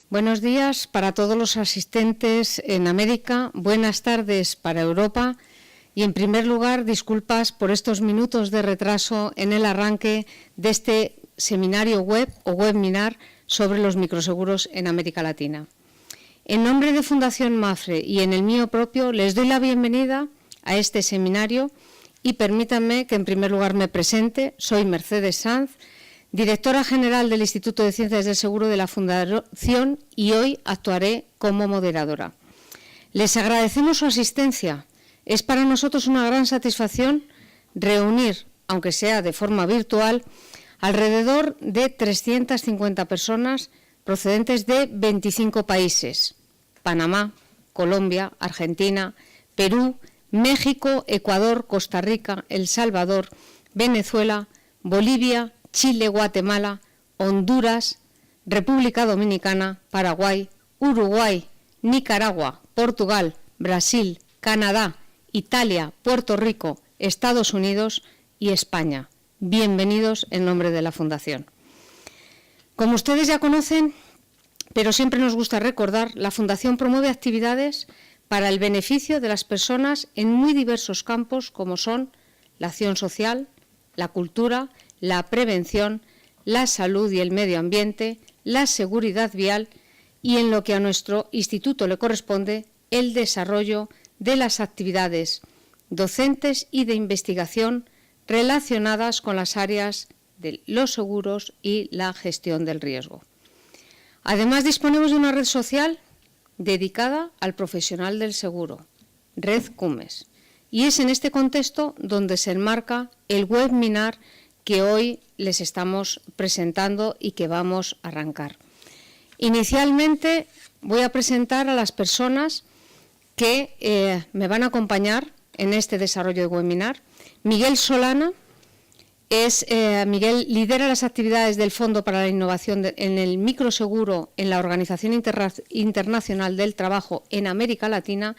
Buenos días para todos los asistentes en América, buenas tardes para Europa y, en primer lugar, disculpas por estos minutos de retraso en el arranque de este seminario web o webinar sobre los microseguros en América Latina. En nombre de Fundación Mapfre y en el mío propio, les doy la bienvenida a este seminario y permítanme que en primer lugar me presente. Soy Mercedes Sanz, directora general del Instituto de Ciencias del Seguro de la Fundación, y hoy actuaré como moderadora. Les agradecemos su asistencia. Es para nosotros una gran satisfacción reunir, aunque sea de forma virtual, alrededor de 350 personas procedentes de 25 países: Panamá, Colombia, Argentina, Perú, México, Ecuador, Costa Rica, El Salvador, Venezuela, Bolivia, Chile, Guatemala, Honduras, República Dominicana, Paraguay, Uruguay, Nicaragua, Portugal, Brasil, Canadá, Italia, Puerto Rico, Estados Unidos y España. Bienvenidos en nombre de la Fundación. Como ustedes ya conocen, pero siempre nos gusta recordar, la Fundación promueve actividades para el beneficio de las personas en muy diversos campos, como son la acción social, la cultura, la prevención, la salud y el medio ambiente, la seguridad vial y, en lo que a nuestro instituto le corresponde, el desarrollo de las actividades docentes y de investigación relacionadas con las áreas de los seguros y la gestión del riesgo. Además, disponemos de una red social dedicada al profesional del seguro, Red CUMES, y es en este contexto donde se enmarca el webinar que hoy les estamos presentando y que vamos a arrancar. Inicialmente voy a presentar a las personas que me van a acompañar en este desarrollo de webinar. Miguel Solana Miguel lidera las actividades del Fondo para la Innovación en el Microseguro en la Organización Internacional del Trabajo en América Latina,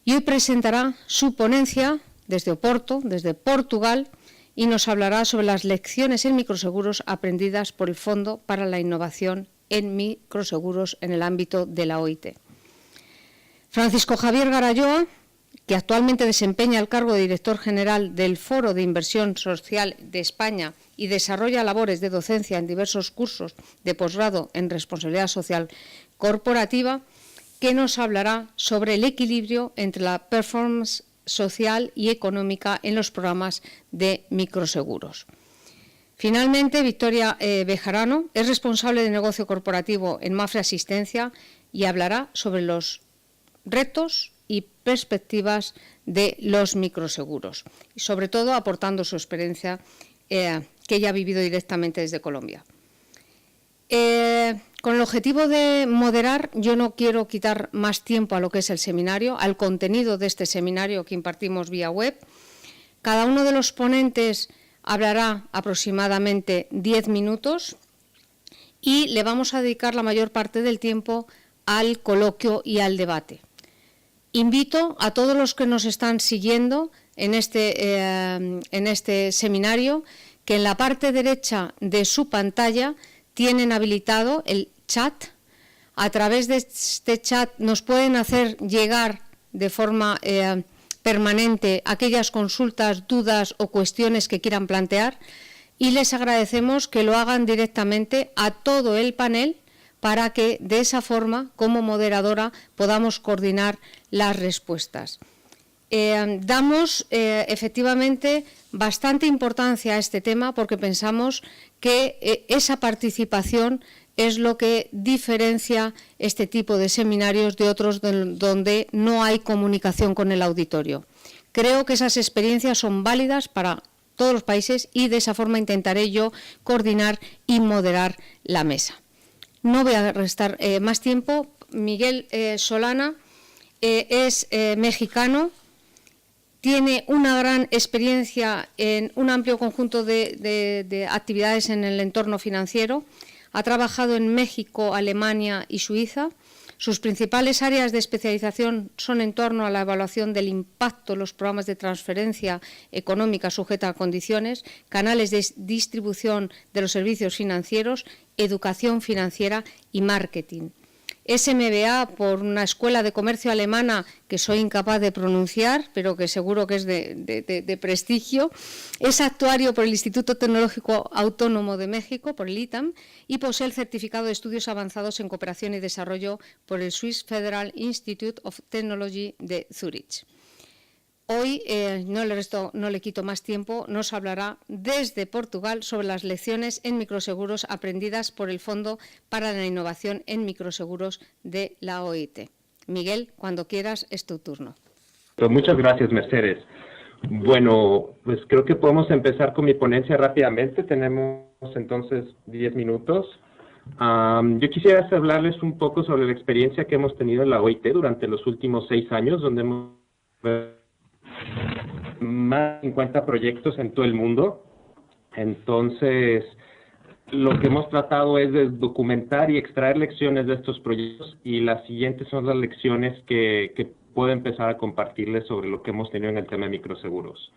y hoy presentará su ponencia desde Oporto, desde Portugal, y nos hablará sobre las lecciones en microseguros aprendidas por el Fondo para la Innovación en Microseguros en el ámbito de la OIT. Francisco Javier Garayoa, que actualmente desempeña el cargo de director general del Foro de Inversión Social de España y desarrolla labores de docencia en diversos cursos de posgrado en responsabilidad social corporativa, que nos hablará sobre el equilibrio entre la performance social y económica en los programas de microseguros. Finalmente, Victoria Bejarano es responsable de negocio corporativo en Mapfre Asistencia y hablará sobre los retos y perspectivas de los microseguros, y sobre todo aportando su experiencia que ella ha vivido directamente desde Colombia. Con el objetivo de moderar, yo no quiero quitar más tiempo a lo que es el seminario, al contenido de este seminario que impartimos vía web. Cada uno de los ponentes hablará aproximadamente 10 minutos y le vamos a dedicar la mayor parte del tiempo al coloquio y al debate. Invito a todos los que nos están siguiendo en este seminario que en la parte derecha de su pantalla tienen habilitado el chat. A través de este chat nos pueden hacer llegar de forma permanente aquellas consultas, dudas o cuestiones que quieran plantear, y les agradecemos que lo hagan directamente a todo el panel para que de esa forma, como moderadora, podamos coordinar las respuestas. Damos efectivamente bastante importancia a este tema porque pensamos que esa participación es lo que diferencia este tipo de seminarios de otros donde no hay comunicación con el auditorio. Creo que esas experiencias son válidas para todos los países y de esa forma intentaré yo coordinar y moderar la mesa. No voy a restar más tiempo. Miguel Solana es mexicano, tiene una gran experiencia en un amplio conjunto de actividades en el entorno financiero. Ha trabajado en México, Alemania y Suiza. Sus principales áreas de especialización son en torno a la evaluación del impacto de los programas de transferencia económica sujeta a condiciones, canales de distribución de los servicios financieros, educación financiera y marketing. Es MBA por una escuela de comercio alemana que soy incapaz de pronunciar, pero que seguro que es de prestigio. Es actuario por el Instituto Tecnológico Autónomo de México, por el ITAM, y posee el certificado de estudios avanzados en cooperación y desarrollo por el Swiss Federal Institute of Technology de Zurich. Hoy, no le quito más tiempo, nos hablará desde Portugal sobre las lecciones en microseguros aprendidas por el Fondo para la Innovación en Microseguros de la OIT. Miguel, cuando quieras, es tu turno. Pues muchas gracias, Mercedes. Bueno, pues creo que podemos empezar con mi ponencia rápidamente. Tenemos entonces 10 minutos. Yo quisiera hablarles un poco sobre la experiencia que hemos tenido en la OIT durante los últimos 6 años, donde hemos más de 50 proyectos en todo el mundo. Entonces, lo que hemos tratado es de documentar y extraer lecciones de estos proyectos, y las siguientes son las lecciones que puedo empezar a compartirles sobre lo que hemos tenido en el tema de microseguros.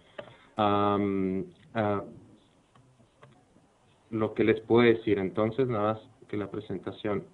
Lo que les puedo decir, entonces, nada más que la presentación.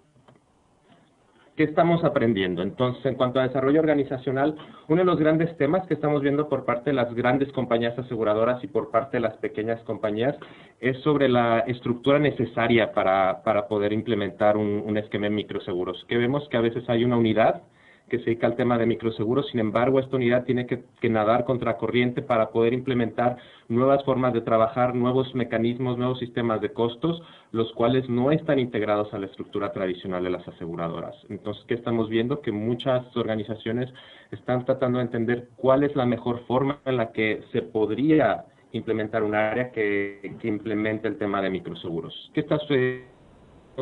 ¿Qué estamos aprendiendo? Entonces, en cuanto a desarrollo organizacional, uno de los grandes temas que estamos viendo por parte de las grandes compañías aseguradoras y por parte de las pequeñas compañías es sobre la estructura necesaria para poder implementar un esquema en microseguros. Que vemos que a veces hay una unidad que se dedica al tema de microseguros, sin embargo, esta unidad tiene que nadar contracorriente para poder implementar nuevas formas de trabajar, nuevos mecanismos, nuevos sistemas de costos, los cuales no están integrados a la estructura tradicional de las aseguradoras. Entonces, ¿qué estamos viendo? Que muchas organizaciones están tratando de entender cuál es la mejor forma en la que se podría implementar un área que implemente el tema de microseguros. ¿Qué está sucediendo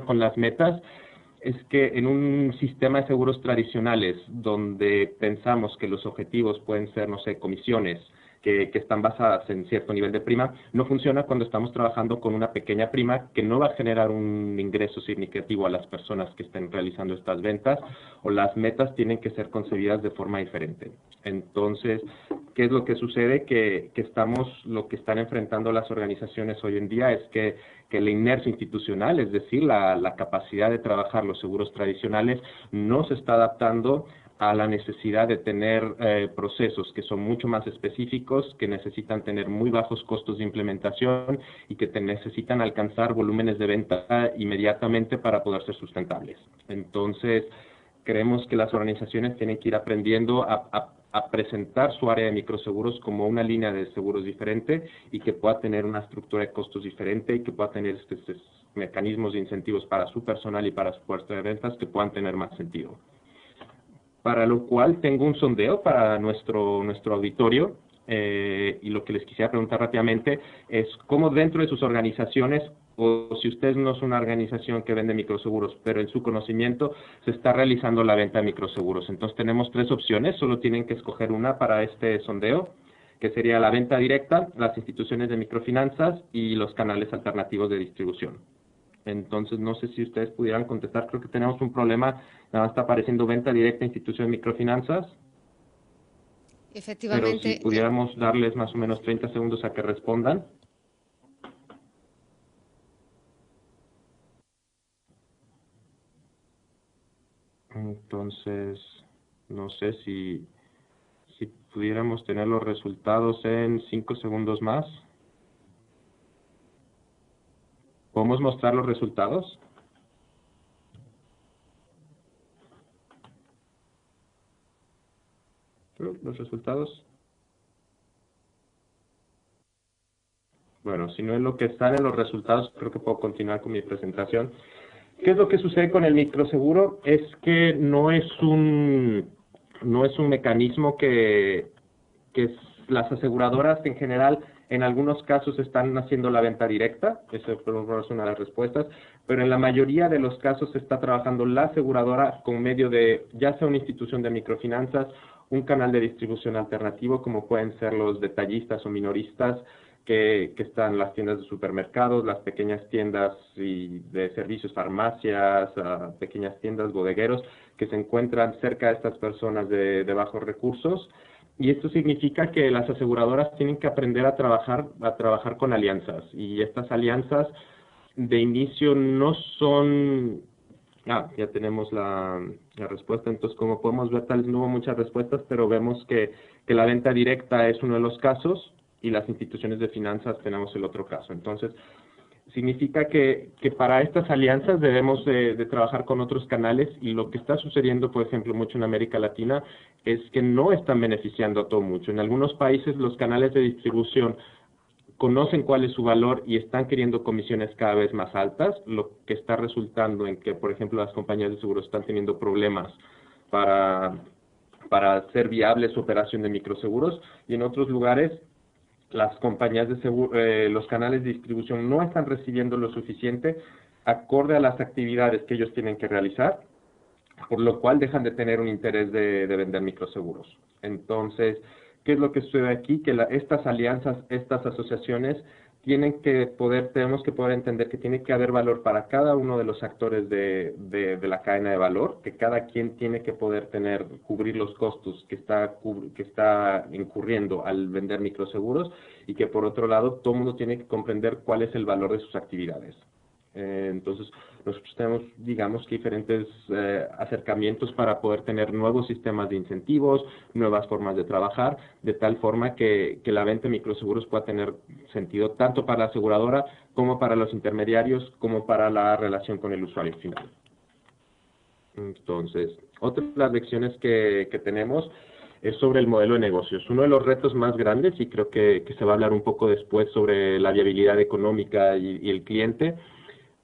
con las metas? Es que en un sistema de seguros tradicionales, donde pensamos que los objetivos pueden ser, no sé, comisiones, que están basadas en cierto nivel de prima, no funciona cuando estamos trabajando con una pequeña prima que no va a generar un ingreso significativo a las personas que estén realizando estas ventas, o las metas tienen que ser concebidas de forma diferente. Entonces, ¿qué es lo que sucede? Que lo que están enfrentando las organizaciones hoy en día es que la inercia institucional, es decir, la capacidad de trabajar los seguros tradicionales, no se está adaptando a la necesidad de tener procesos que son mucho más específicos, que necesitan tener muy bajos costos de implementación y que necesitan alcanzar volúmenes de venta inmediatamente para poder ser sustentables. Entonces, creemos que las organizaciones tienen que ir aprendiendo a presentar su área de microseguros como una línea de seguros diferente y que pueda tener una estructura de costos diferente y que pueda tener estos mecanismos de incentivos para su personal y para su fuerza de ventas que puedan tener más sentido. Para lo cual tengo un sondeo para nuestro auditorio y lo que les quisiera preguntar rápidamente es cómo dentro de sus organizaciones, o si ustedes no son una organización que vende microseguros, pero en su conocimiento se está realizando la venta de microseguros. Entonces tenemos 3 opciones, solo tienen que escoger una para este sondeo, que sería la venta directa, las instituciones de microfinanzas y los canales alternativos de distribución. Entonces, no sé si ustedes pudieran contestar. Creo que tenemos un problema. Nada más está apareciendo venta directa, institución de microfinanzas. Efectivamente. Pero si pudiéramos darles más o menos 30 segundos a que respondan. Entonces, no sé si pudiéramos tener los resultados en 5 segundos más. ¿Podemos mostrar los resultados? ¿Los resultados? Bueno, si no es lo que están en los resultados, creo que puedo continuar con mi presentación. ¿Qué es lo que sucede con el microseguro? Es que no es un mecanismo que las aseguradoras en general, en algunos casos están haciendo la venta directa, esa es una de las respuestas, pero en la mayoría de los casos se está trabajando la aseguradora con medio de, ya sea una institución de microfinanzas, un canal de distribución alternativo, como pueden ser los detallistas o minoristas, que están las tiendas de supermercados, las pequeñas tiendas y de servicios, farmacias, pequeñas tiendas, bodegueros, que se encuentran cerca de estas personas de bajos recursos. Y esto significa que las aseguradoras tienen que aprender a trabajar con alianzas. Y estas alianzas de inicio no son... ya tenemos la respuesta. Entonces, como podemos ver, tal vez no hubo muchas respuestas, pero vemos que la venta directa es uno de los casos y las instituciones de finanzas tenemos el otro caso. Entonces, significa que para estas alianzas debemos de trabajar con otros canales, y lo que está sucediendo, por ejemplo, mucho en América Latina, es que no están beneficiando a todo mucho. En algunos países los canales de distribución conocen cuál es su valor y están queriendo comisiones cada vez más altas, lo que está resultando en que, por ejemplo, las compañías de seguros están teniendo problemas para hacer viable su operación de microseguros, y en otros lugares las compañías de seguro, los canales de distribución no están recibiendo lo suficiente acorde a las actividades que ellos tienen que realizar, por lo cual dejan de tener un interés de vender microseguros. Entonces, ¿qué es lo que sucede aquí? Que estas alianzas, estas asociaciones, tenemos que poder entender que tiene que haber valor para cada uno de los actores de la cadena de valor, que cada quien tiene que poder cubrir los costos que está incurriendo al vender microseguros, y que por otro lado todo el mundo tiene que comprender cuál es el valor de sus actividades. Entonces, nosotros tenemos, digamos, que diferentes acercamientos para poder tener nuevos sistemas de incentivos, nuevas formas de trabajar, de tal forma que la venta de microseguros pueda tener sentido tanto para la aseguradora como para los intermediarios, como para la relación con el usuario final. Entonces, otra de las lecciones que tenemos es sobre el modelo de negocios. Uno de los retos más grandes, y creo que se va a hablar un poco después sobre la viabilidad económica y el cliente,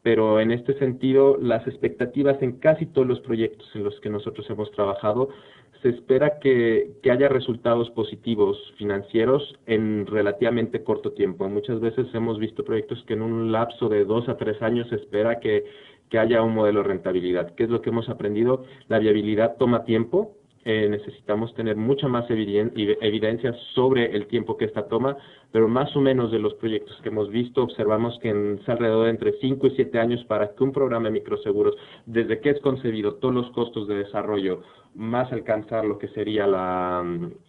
pero en este sentido, las expectativas en casi todos los proyectos en los que nosotros hemos trabajado, se espera que haya resultados positivos financieros en relativamente corto tiempo. Muchas veces hemos visto proyectos que en un lapso de 2 a 3 años se espera que haya un modelo de rentabilidad. ¿Qué es lo que hemos aprendido? La viabilidad toma tiempo. Necesitamos tener mucha más evidencia sobre el tiempo que esta toma, pero más o menos de los proyectos que hemos visto, observamos que es alrededor de entre 5 y 7 años para que un programa de microseguros, desde que es concebido, todos los costos de desarrollo, más alcanzar lo que sería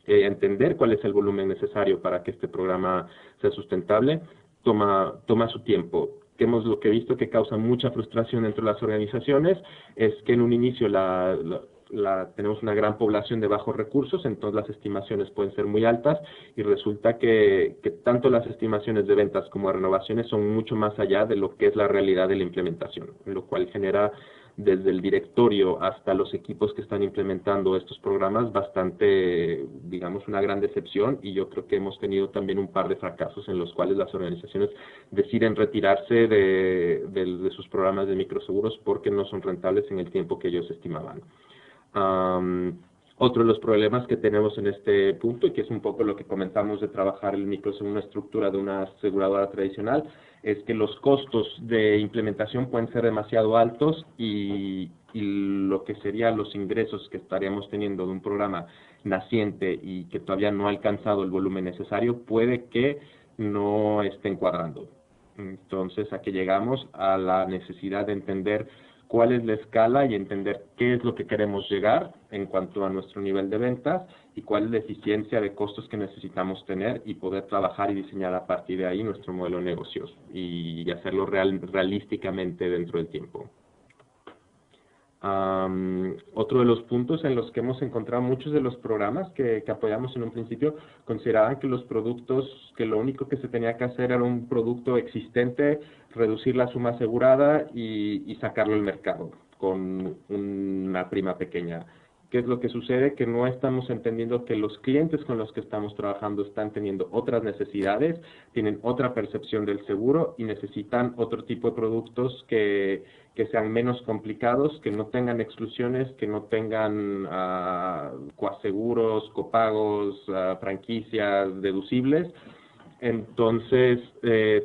entender cuál es el volumen necesario para que este programa sea sustentable, toma su tiempo. Lo que he visto que causa mucha frustración entre las organizaciones es que en un inicio tenemos una gran población de bajos recursos, entonces las estimaciones pueden ser muy altas, y resulta que tanto las estimaciones de ventas como de renovaciones son mucho más allá de lo que es la realidad de la implementación, lo cual genera desde el directorio hasta los equipos que están implementando estos programas bastante, digamos, una gran decepción, y yo creo que hemos tenido también un par de fracasos en los cuales las organizaciones deciden retirarse de sus programas de microseguros porque no son rentables en el tiempo que ellos estimaban. Otro de los problemas que tenemos en este punto, y que es un poco lo que comentamos de trabajar el microseguro en una estructura de una aseguradora tradicional, es que los costos de implementación pueden ser demasiado altos, y lo que serían los ingresos que estaríamos teniendo de un programa naciente y que todavía no ha alcanzado el volumen necesario, puede que no esté encuadrando. Entonces, aquí llegamos a la necesidad de entender cuál es la escala y entender qué es lo que queremos llegar en cuanto a nuestro nivel de ventas y cuál es la eficiencia de costos que necesitamos tener, y poder trabajar y diseñar a partir de ahí nuestro modelo de negocios y hacerlo realísticamente dentro del tiempo. Otro de los puntos en los que hemos encontrado muchos de los programas que apoyamos en un principio consideraban que los productos, que lo único que se tenía que hacer era un producto existente, reducir la suma asegurada y sacarlo al mercado con una prima pequeña. ¿Qué es lo que sucede? Que no estamos entendiendo que los clientes con los que estamos trabajando están teniendo otras necesidades, tienen otra percepción del seguro y necesitan otro tipo de productos que sean menos complicados, que no tengan exclusiones, que no tengan coaseguros, copagos, franquicias deducibles. Entonces,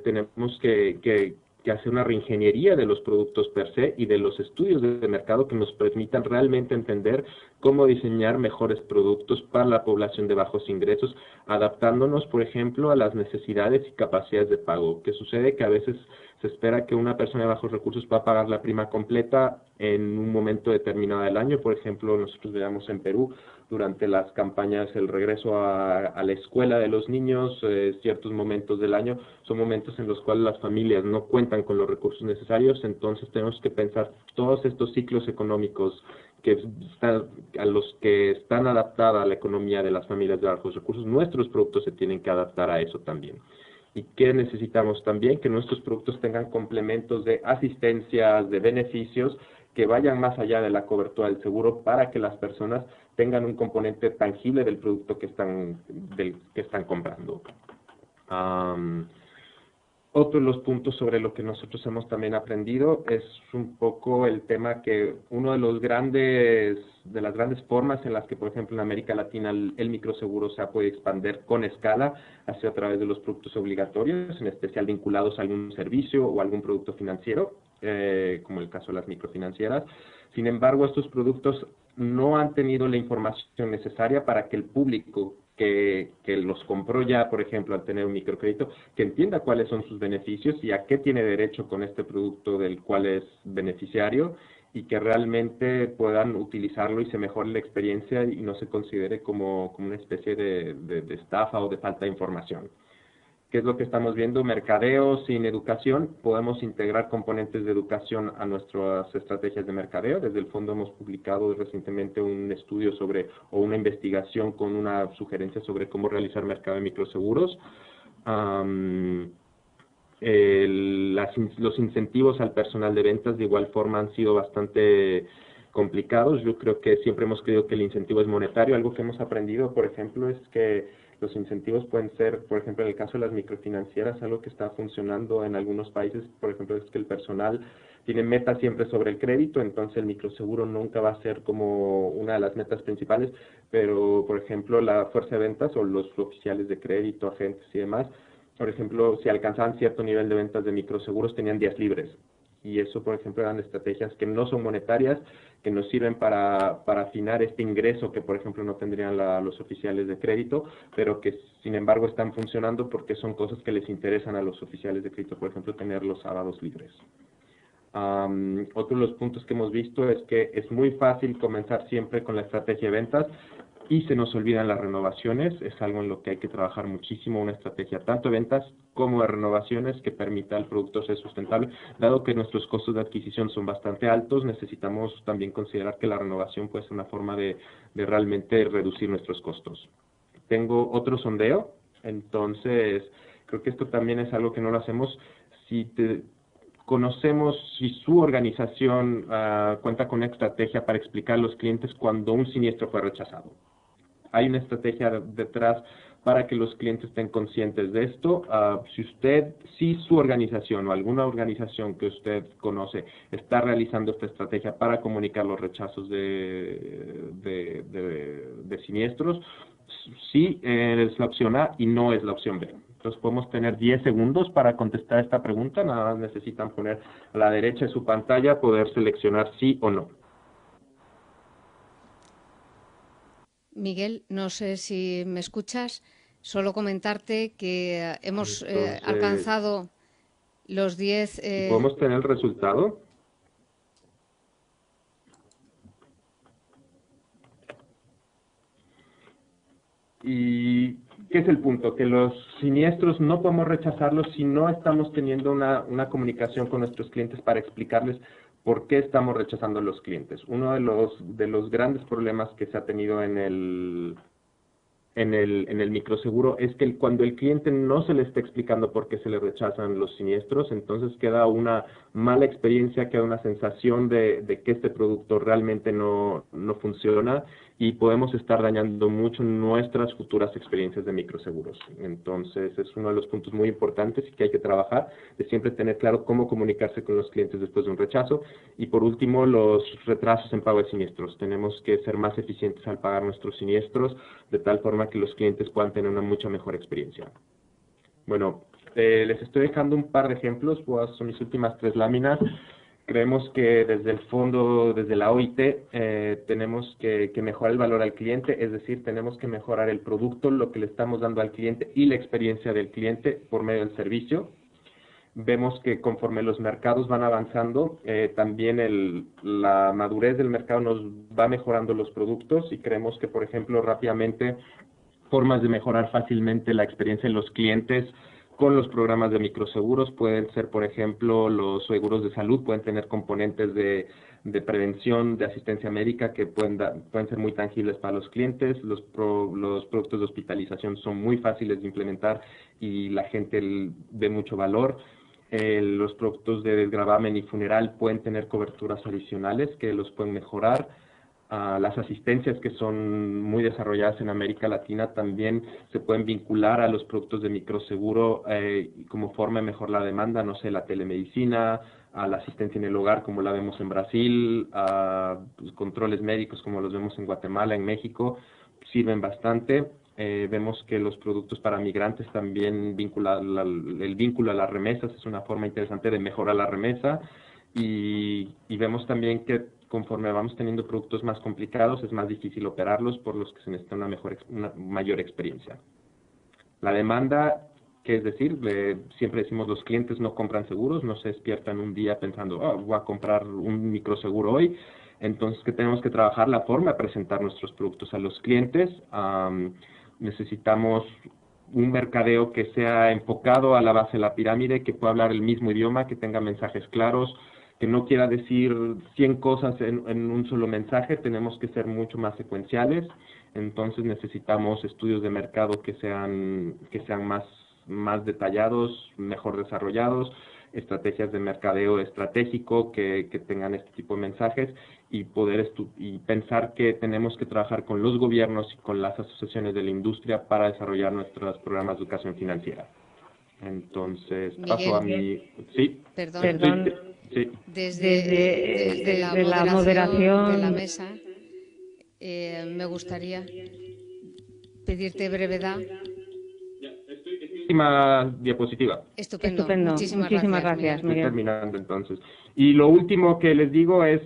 tenemos que que hacer una reingeniería de los productos per se y de los estudios de mercado que nos permitan realmente entender cómo diseñar mejores productos para la población de bajos ingresos, adaptándonos, por ejemplo, a las necesidades y capacidades de pago. Que sucede que a veces se espera que una persona de bajos recursos va a pagar la prima completa en un momento determinado del año. Por ejemplo, nosotros veamos en Perú, durante las campañas, el regreso a la escuela de los niños, ciertos momentos del año, son momentos en los cuales las familias no cuentan con los recursos necesarios, entonces tenemos que pensar todos estos ciclos económicos a los que están adaptada la economía de las familias de bajos recursos. Nuestros productos se tienen que adaptar a eso también. ¿Y qué necesitamos también? Que nuestros productos tengan complementos de asistencias, de beneficios, que vayan más allá de la cobertura del seguro para que las personas tengan un componente tangible del producto que están comprando. Otro de los puntos sobre lo que nosotros hemos también aprendido es un poco el tema que uno de las grandes formas en las que, por ejemplo, en América Latina el microseguro se ha podido expandir con escala ha sido a través de los productos obligatorios, en especial vinculados a algún servicio o algún producto financiero, como el caso de las microfinancieras. Sin embargo, estos productos no han tenido la información necesaria para que el público que los compró ya, por ejemplo, al tener un microcrédito, que entienda cuáles son sus beneficios y a qué tiene derecho con este producto del cual es beneficiario, y que realmente puedan utilizarlo y se mejore la experiencia y no se considere como una especie de estafa o de falta de información. ¿Qué es lo que estamos viendo? Mercadeo sin educación. Podemos integrar componentes de educación a nuestras estrategias de mercadeo. Desde el fondo hemos publicado recientemente un estudio o una investigación con una sugerencia sobre cómo realizar mercado de microseguros. Los incentivos al personal de ventas de igual forma han sido bastante complicados. Yo creo que siempre hemos creído que el incentivo es monetario. Algo que hemos aprendido, por ejemplo, es que los incentivos pueden ser, por ejemplo, en el caso de las microfinancieras, algo que está funcionando en algunos países, por ejemplo, es que el personal tiene metas siempre sobre el crédito, entonces el microseguro nunca va a ser como una de las metas principales, pero, por ejemplo, la fuerza de ventas o los oficiales de crédito, agentes y demás, por ejemplo, si alcanzaban cierto nivel de ventas de microseguros, tenían días libres. Y eso, por ejemplo, eran estrategias que no son monetarias, que nos sirven para afinar este ingreso que, por ejemplo, no tendrían los oficiales de crédito, pero que, sin embargo, están funcionando porque son cosas que les interesan a los oficiales de crédito, por ejemplo, tener los sábados libres. Otro de los puntos que hemos visto es que es muy fácil comenzar siempre con la estrategia de ventas y se nos olvidan las renovaciones. Es algo en lo que hay que trabajar muchísimo, una estrategia tanto de ventas como de renovaciones que permita al producto ser sustentable. Dado que nuestros costos de adquisición son bastante altos, necesitamos también considerar que la renovación puede ser una forma de realmente reducir nuestros costos. Tengo otro sondeo, entonces creo que esto también es algo que no lo hacemos. Conocemos si su organización cuenta con una estrategia para explicar a los clientes cuando un siniestro fue rechazado. Hay una estrategia detrás para que los clientes estén conscientes de esto. Si su organización o alguna organización que usted conoce está realizando esta estrategia para comunicar los rechazos de siniestros, sí es la opción A y no es la opción B. Entonces podemos tener 10 segundos para contestar esta pregunta. Nada más necesitan poner a la derecha de su pantalla, poder seleccionar sí o no. Miguel, no sé si me escuchas. Solo comentarte que hemos alcanzado los 10... ¿Podemos tener el resultado? ¿Y qué es el punto? Que los siniestros no podemos rechazarlos si no estamos teniendo una comunicación con nuestros clientes para explicarles por qué estamos rechazando a los clientes. Uno de los grandes problemas que se ha tenido en el microseguro es que cuando el cliente no se le está explicando por qué se le rechazan los siniestros, entonces queda una mala experiencia, queda una sensación de que este producto realmente no funciona y podemos estar dañando mucho nuestras futuras experiencias de microseguros. Entonces es uno de los puntos muy importantes y que hay que trabajar, de siempre tener claro cómo comunicarse con los clientes después de un rechazo. Y por último, los retrasos en pago de siniestros. Tenemos que ser más eficientes al pagar nuestros siniestros, de tal forma que los clientes puedan tener una mucha mejor experiencia. Bueno, Les estoy dejando un par de ejemplos, son mis últimas 3 láminas. Creemos que desde el fondo, desde la OIT, tenemos que mejorar el valor al cliente, es decir, tenemos que mejorar el producto, lo que le estamos dando al cliente y la experiencia del cliente por medio del servicio. Vemos que conforme los mercados van avanzando, también la madurez del mercado nos va mejorando los productos y creemos que, por ejemplo, rápidamente, formas de mejorar fácilmente la experiencia de los clientes con los programas de microseguros pueden ser, por ejemplo, los seguros de salud, pueden tener componentes de prevención, de asistencia médica que pueden ser muy tangibles para los clientes. Los productos de hospitalización son muy fáciles de implementar y la gente ve mucho valor. Los productos de desgravamen y funeral pueden tener coberturas adicionales que los pueden mejorar. Las asistencias que son muy desarrolladas en América Latina también se pueden vincular a los productos de microseguro como forma de mejorar la demanda, no sé, la telemedicina, a la asistencia en el hogar como la vemos en Brasil, a controles médicos como los vemos en Guatemala, en México, sirven bastante. Vemos que los productos para migrantes también el vínculo a las remesas es una forma interesante de mejorar la remesa y vemos también que conforme vamos teniendo productos más complicados es más difícil operarlos por los que se necesita una mayor experiencia. La demanda, que es decir, siempre decimos los clientes no compran seguros, no se despiertan un día pensando, voy a comprar un microseguro hoy. Entonces, que tenemos que trabajar la forma de presentar nuestros productos a los clientes. Necesitamos un mercadeo que sea enfocado a la base de la pirámide, que pueda hablar el mismo idioma, que tenga mensajes claros, que no quiera decir 100 cosas en un solo mensaje, tenemos que ser mucho más secuenciales. Entonces necesitamos estudios de mercado que sean más detallados, mejor desarrollados, estrategias de mercadeo estratégico que tengan este tipo de mensajes y pensar que tenemos que trabajar con los gobiernos y con las asociaciones de la industria para desarrollar nuestros programas de educación financiera. Entonces, Miguel, paso a mi... Sí. Perdón. Sí. Desde la moderación de la mesa, me gustaría pedirte brevedad. Última diapositiva. Estupendo. Muchísimas gracias, Miguel. Estoy terminando entonces. Y lo último que les digo es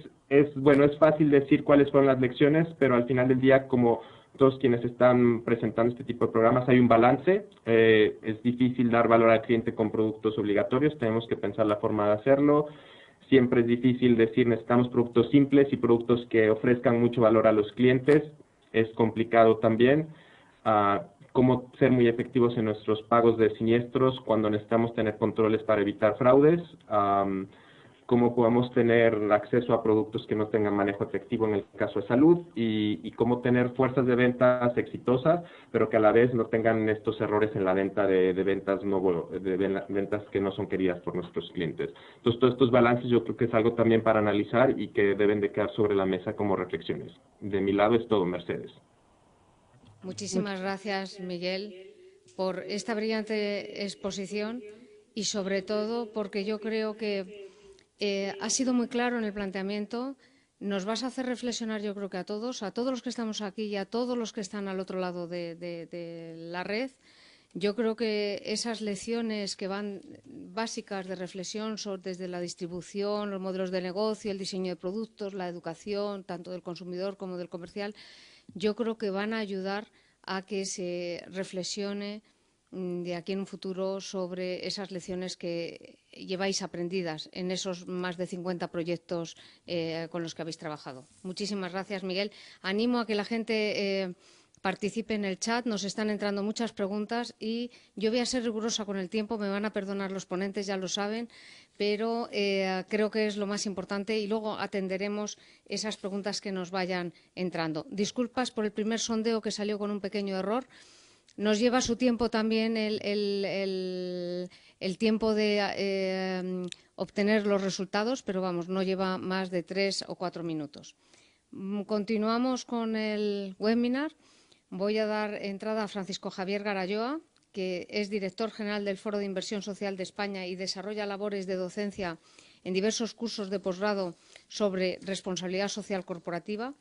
fácil decir cuáles fueron las lecciones, pero al final del día, como todos quienes están presentando este tipo de programas, hay un balance. Es difícil dar valor al cliente con productos obligatorios, tenemos que pensar la forma de hacerlo. Siempre es difícil decir necesitamos productos simples y productos que ofrezcan mucho valor a los clientes. Es complicado también. Cómo ser muy efectivos en nuestros pagos de siniestros cuando necesitamos tener controles para evitar fraudes. Cómo podemos tener acceso a productos que no tengan manejo efectivo en el caso de salud y cómo tener fuerzas de ventas exitosas, pero que a la vez no tengan estos errores en la venta de ventas que no son queridas por nuestros clientes. Entonces, todos estos balances yo creo que es algo también para analizar y que deben de quedar sobre la mesa como reflexiones. De mi lado es todo, Mercedes. Muchísimas gracias, Miguel, por esta brillante exposición y sobre todo porque yo creo que has sido muy claro en el planteamiento. Nos vas a hacer reflexionar, yo creo que a todos los que estamos aquí y a todos los que están al otro lado de la red. Yo creo que esas lecciones que van básicas de reflexión desde la distribución, los modelos de negocio, el diseño de productos, la educación, tanto del consumidor como del comercial, yo creo que van a ayudar a que se reflexione de aquí en un futuro sobre esas lecciones que lleváis aprendidas en esos más de 50 proyectos con los que habéis trabajado. Muchísimas gracias, Miguel. Animo a que la gente participe en el chat. Nos están entrando muchas preguntas y yo voy a ser rigurosa con el tiempo. Me van a perdonar los ponentes, ya lo saben, pero creo que es lo más importante y luego atenderemos esas preguntas que nos vayan entrando. Disculpas por el primer sondeo que salió con un pequeño error. Nos lleva su tiempo también el tiempo de obtener los resultados, pero vamos, no lleva más de 3 o 4 minutos. Continuamos con el webinar. Voy a dar entrada a Francisco Javier Garayoa, que es director general del Foro de Inversión Social de España y desarrolla labores de docencia en diversos cursos de posgrado sobre responsabilidad social corporativa.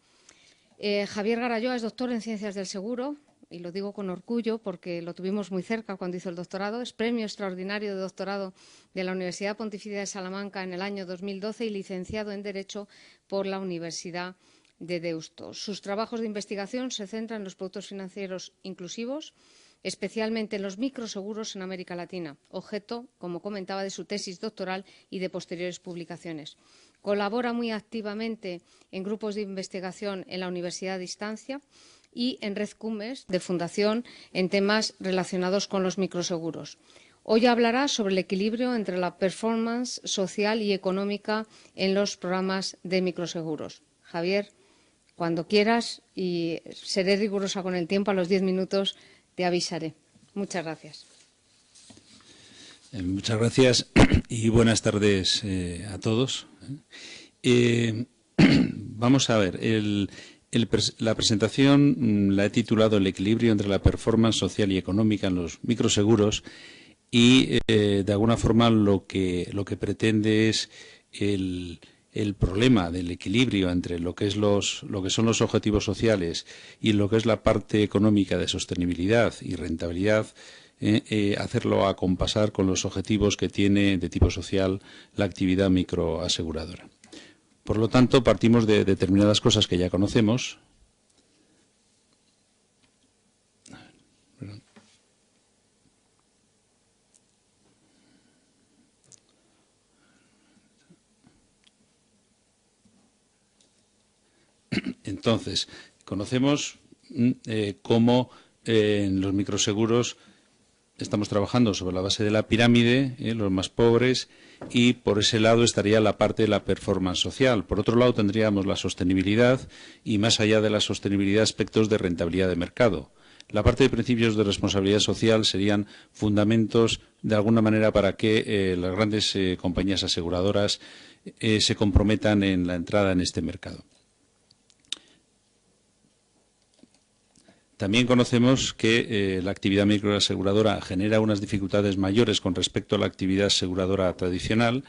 Javier Garayoa es doctor en Ciencias del Seguro, y lo digo con orgullo porque lo tuvimos muy cerca cuando hizo el doctorado, es premio extraordinario de doctorado de la Universidad Pontificia de Salamanca en el año 2012 y licenciado en Derecho por la Universidad de Deusto. Sus trabajos de investigación se centran en los productos financieros inclusivos, especialmente en los microseguros en América Latina, objeto, como comentaba, de su tesis doctoral y de posteriores publicaciones. Colabora muy activamente en grupos de investigación en la Universidad a Distancia y en Red Cumes de Fundación en temas relacionados con los microseguros. Hoy hablará sobre el equilibrio entre la performance social y económica en los programas de microseguros. Javier, cuando quieras, y seré rigurosa con el tiempo, a los 10 minutos te avisaré. Muchas gracias. Muchas gracias y buenas tardes a todos. Vamos a ver, la presentación la he titulado El equilibrio entre la performance social y económica en los microseguros y de alguna forma lo que pretende es el problema del equilibrio entre lo que son los objetivos sociales y lo que es la parte económica de sostenibilidad y rentabilidad, hacerlo acompasar con los objetivos que tiene de tipo social la actividad microaseguradora. Por lo tanto, partimos de determinadas cosas que ya conocemos. Entonces, conocemos cómo en los microseguros estamos trabajando sobre la base de la pirámide, los más pobres, y por ese lado estaría la parte de la performance social. Por otro lado tendríamos la sostenibilidad y más allá de la sostenibilidad aspectos de rentabilidad de mercado. La parte de principios de responsabilidad social serían fundamentos de alguna manera para que las grandes compañías aseguradoras se comprometan en la entrada en este mercado. También conocemos que la actividad microaseguradora genera unas dificultades mayores con respecto a la actividad aseguradora tradicional,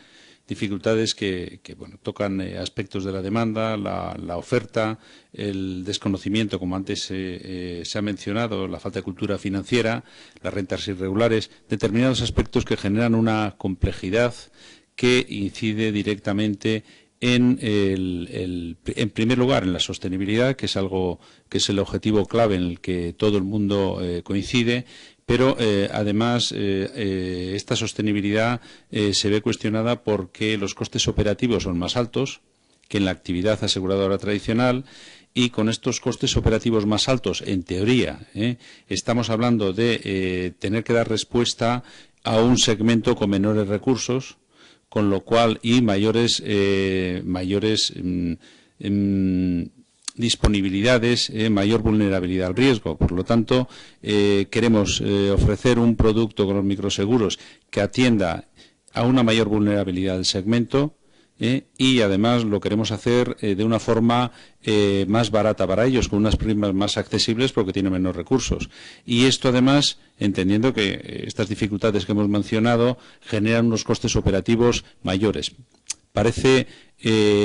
dificultades que tocan aspectos de la demanda, la oferta, el desconocimiento, como antes se ha mencionado, la falta de cultura financiera, las rentas irregulares, determinados aspectos que generan una complejidad que incide directamente en primer lugar en la sostenibilidad, que es algo que es el objetivo clave en el que todo el mundo coincide, pero además esta sostenibilidad se ve cuestionada porque los costes operativos son más altos que en la actividad aseguradora tradicional y con estos costes operativos más altos, en teoría, estamos hablando de tener que dar respuesta a un segmento con menores recursos, con lo cual y mayores disponibilidades, mayor vulnerabilidad al riesgo. Por lo tanto, queremos ofrecer un producto con los microseguros que atienda a una mayor vulnerabilidad del segmento y además lo queremos hacer de una forma más barata para ellos, con unas primas más accesibles porque tienen menos recursos. Y esto además, entendiendo que estas dificultades que hemos mencionado generan unos costes operativos mayores. Parece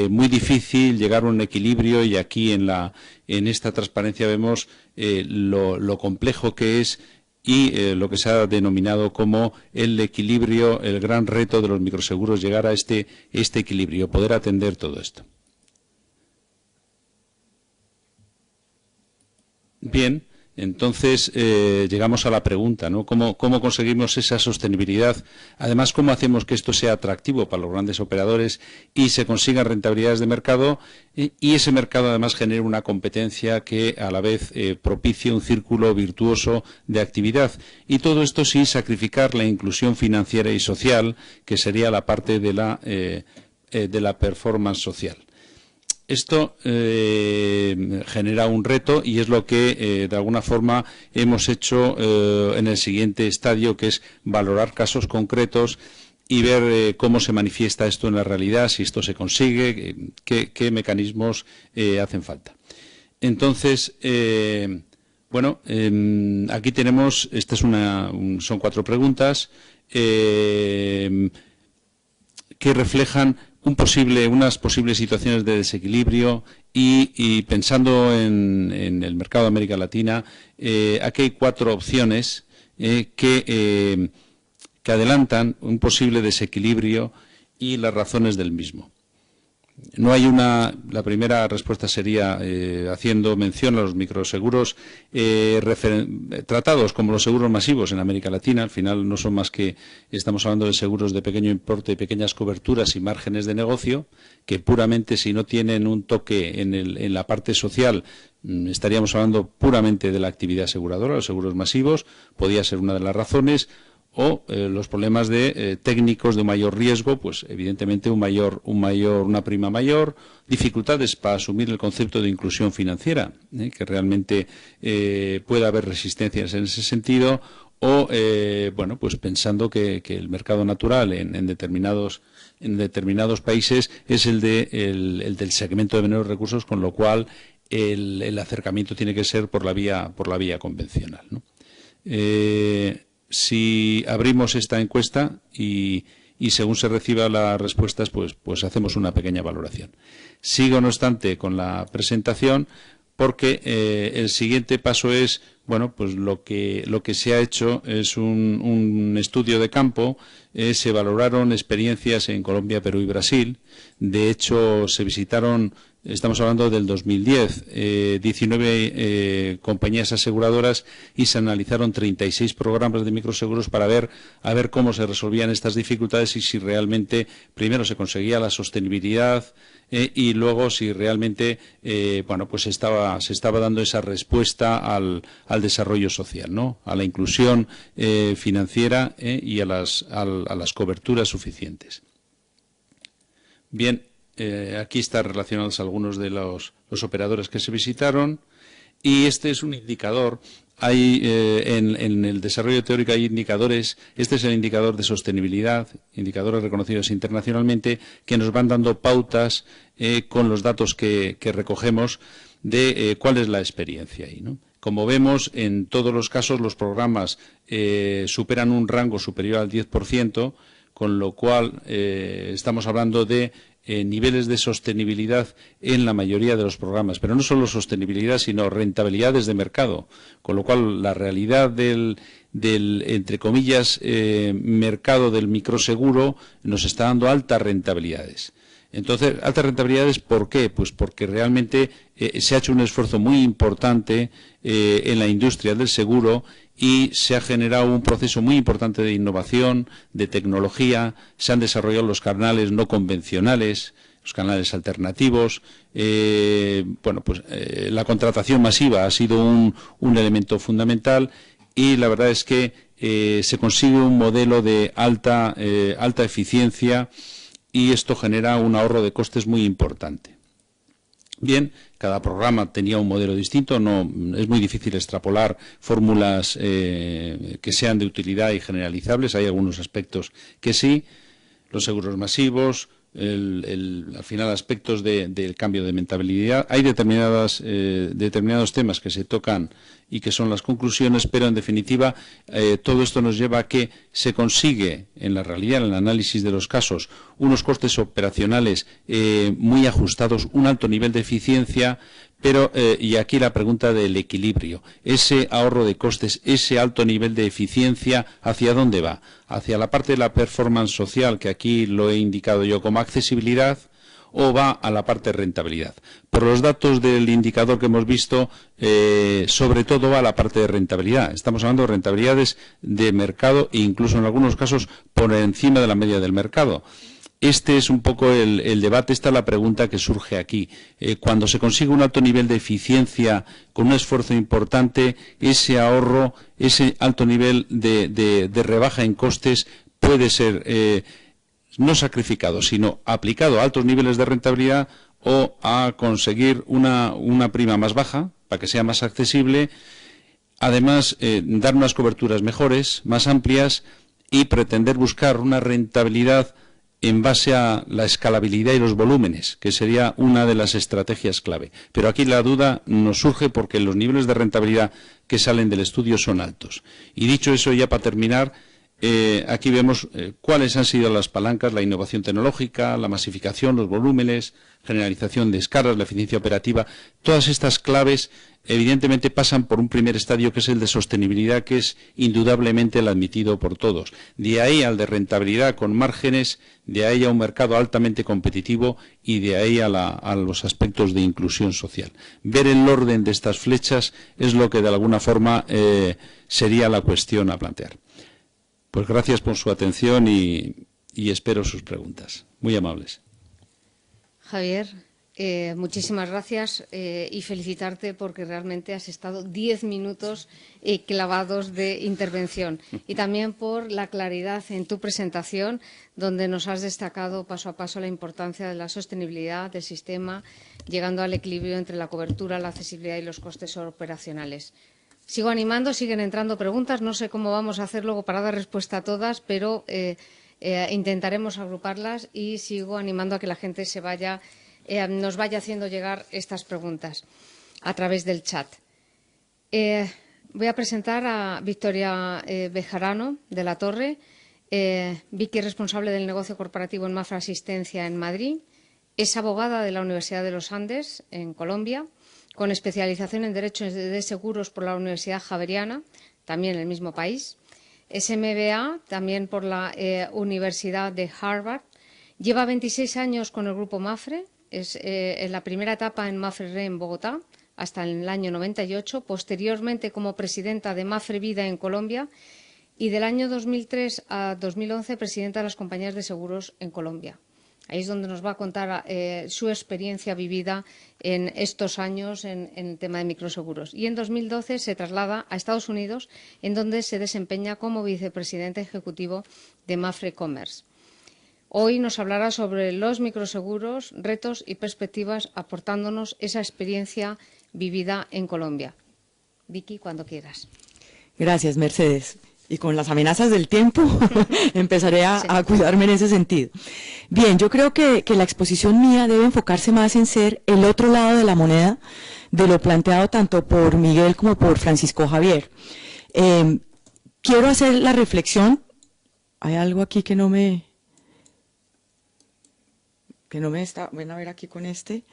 muy difícil llegar a un equilibrio y aquí en esta transparencia vemos lo complejo que es y lo que se ha denominado como el equilibrio, el gran reto de los microseguros, llegar a este equilibrio, poder atender todo esto. Bien, entonces llegamos a la pregunta, ¿no? ¿Cómo conseguimos esa sostenibilidad? Además, ¿cómo hacemos que esto sea atractivo para los grandes operadores y se consigan rentabilidades de mercado y ese mercado además genere una competencia que a la vez propicie un círculo virtuoso de actividad? Y todo esto sin sacrificar la inclusión financiera y social, que sería la parte de la performance social. Esto genera un reto y es lo que de alguna forma hemos hecho en el siguiente estadio, que es valorar casos concretos y ver cómo se manifiesta esto en la realidad, si esto se consigue, qué mecanismos hacen falta. Entonces, aquí tenemos, son 4 preguntas que reflejan unas posibles situaciones de desequilibrio y pensando en el mercado de América Latina, aquí hay 4 opciones que adelantan un posible desequilibrio y las razones del mismo. No hay la primera respuesta sería haciendo mención a los microseguros tratados como los seguros masivos en América Latina. Al final no son más que, estamos hablando de seguros de pequeño importe, pequeñas coberturas y márgenes de negocio, que puramente si no tienen un toque en la parte social, estaríamos hablando puramente de la actividad aseguradora. Los seguros masivos podía ser una de las razones. O los problemas de técnicos de mayor riesgo, pues evidentemente una prima mayor, dificultades para asumir el concepto de inclusión financiera, que realmente pueda haber resistencias en ese sentido, o bueno, pues pensando que el mercado natural en determinados países es el del segmento de menores recursos, con lo cual el acercamiento tiene que ser por la vía convencional, ¿no? Si abrimos esta encuesta y según se reciban las respuestas, pues hacemos una pequeña valoración. Sigo, no obstante, con la presentación, porque el siguiente paso es, bueno, pues lo que se ha hecho es un estudio de campo. Se valoraron experiencias en Colombia, Perú y Brasil. De hecho, se visitaron, estamos hablando del 2010, 19 compañías aseguradoras, y se analizaron 36 programas de microseguros para ver cómo se resolvían estas dificultades y si realmente primero se conseguía la sostenibilidad y luego si realmente bueno, pues se estaba dando esa respuesta al desarrollo social, ¿no? A la inclusión financiera y a las coberturas suficientes. Bien, aquí están relacionados algunos de los operadores que se visitaron, y este es un indicador. Hay en el desarrollo teórico hay indicadores. Este es el indicador de sostenibilidad, indicadores reconocidos internacionalmente, que nos van dando pautas con los datos que recogemos de cuál es la experiencia ahí, ¿no? Como vemos, en todos los casos los programas superan un rango superior al 10%, con lo cual estamos hablando de niveles de sostenibilidad en la mayoría de los programas, pero no solo sostenibilidad, sino rentabilidades de mercado, con lo cual la realidad del entre comillas, mercado del microseguro nos está dando altas rentabilidades. Entonces, altas rentabilidades, ¿por qué? Pues porque realmente se ha hecho un esfuerzo muy importante en la industria del seguro y se ha generado un proceso muy importante de innovación, de tecnología. Se han desarrollado los canales no convencionales, los canales alternativos. Bueno, pues la contratación masiva ha sido un elemento fundamental, y la verdad es que se consigue un modelo de alta eficiencia, y esto genera un ahorro de costes muy importante. Bien, cada programa tenía un modelo distinto, no es muy difícil extrapolar fórmulas que sean de utilidad y generalizables. Hay algunos aspectos que sí, los seguros masivos, al final aspectos del cambio de mentalidad. Hay determinados temas que se tocan y que son las conclusiones, pero en definitiva todo esto nos lleva a que se consigue en la realidad, en el análisis de los casos, unos costes operacionales muy ajustados, un alto nivel de eficiencia, pero y aquí la pregunta del equilibrio, ese ahorro de costes, ese alto nivel de eficiencia, ¿hacia dónde va? ¿Hacia la parte de la performance social, que aquí lo he indicado yo como accesibilidad, o va a la parte de rentabilidad? Por los datos del indicador que hemos visto, sobre todo va a la parte de rentabilidad. Estamos hablando de rentabilidades de mercado e incluso en algunos casos por encima de la media del mercado. Este es un poco el debate, esta es la pregunta que surge aquí. Cuando se consigue un alto nivel de eficiencia con un esfuerzo importante, ese ahorro, ese alto nivel de rebaja en costes puede ser no sacrificado, sino aplicado a altos niveles de rentabilidad, o a conseguir una prima más baja para que sea más accesible, además dar unas coberturas mejores, más amplias, y pretender buscar una rentabilidad en base a la escalabilidad y los volúmenes, que sería una de las estrategias clave. Pero aquí la duda nos surge porque los niveles de rentabilidad que salen del estudio son altos. Y dicho eso, ya para terminar, Aquí vemos cuáles han sido las palancas: la innovación tecnológica, la masificación, los volúmenes, generalización de escalas, la eficiencia operativa. Todas estas claves evidentemente pasan por un primer estadio, que es el de sostenibilidad, que es indudablemente el admitido por todos. De ahí al de rentabilidad con márgenes, de ahí a un mercado altamente competitivo y de ahí a los aspectos de inclusión social. Ver el orden de estas flechas es lo que de alguna forma sería la cuestión a plantear. Pues gracias por su atención y espero sus preguntas. Muy amables. Javier, muchísimas gracias y felicitarte porque realmente has estado 10 minutos clavados de intervención, y también por la claridad en tu presentación, donde nos has destacado paso a paso la importancia de la sostenibilidad del sistema, llegando al equilibrio entre la cobertura, la accesibilidad y los costes operacionales. Sigo animando, siguen entrando preguntas, no sé cómo vamos a hacer luego para dar respuesta a todas, pero intentaremos agruparlas, y sigo animando a que la gente nos vaya haciendo llegar estas preguntas a través del chat. Voy a presentar a Victoria Bejarano de la Torre. Vicky es responsable del negocio corporativo en Mafre Asistencia en Madrid. Es abogada de la Universidad de los Andes en Colombia, con especialización en Derecho de Seguros por la Universidad Javeriana, también en el mismo país. Es MBA, también por la Universidad de Harvard. Lleva 26 años con el grupo Mafre. Es en la primera etapa en Mafre Re en Bogotá, hasta el año 98. Posteriormente, como presidenta de Mafre Vida en Colombia. Y del año 2003 a 2011, presidenta de las compañías de seguros en Colombia. Ahí es donde nos va a contar su experiencia vivida en estos años en el tema de microseguros. Y en 2012 se traslada a Estados Unidos, en donde se desempeña como vicepresidente ejecutivo de Mafre Commerce. Hoy nos hablará sobre los microseguros, retos y perspectivas, aportándonos esa experiencia vivida en Colombia. Vicky, cuando quieras. Gracias, Mercedes. Y con las amenazas del tiempo empezaré a cuidarme en ese sentido. Bien, yo creo que la exposición mía debe enfocarse más en ser el otro lado de la moneda de lo planteado tanto por Miguel como por Francisco Javier. Quiero hacer la reflexión. Hay algo aquí que no me está, ven a ver aquí con este.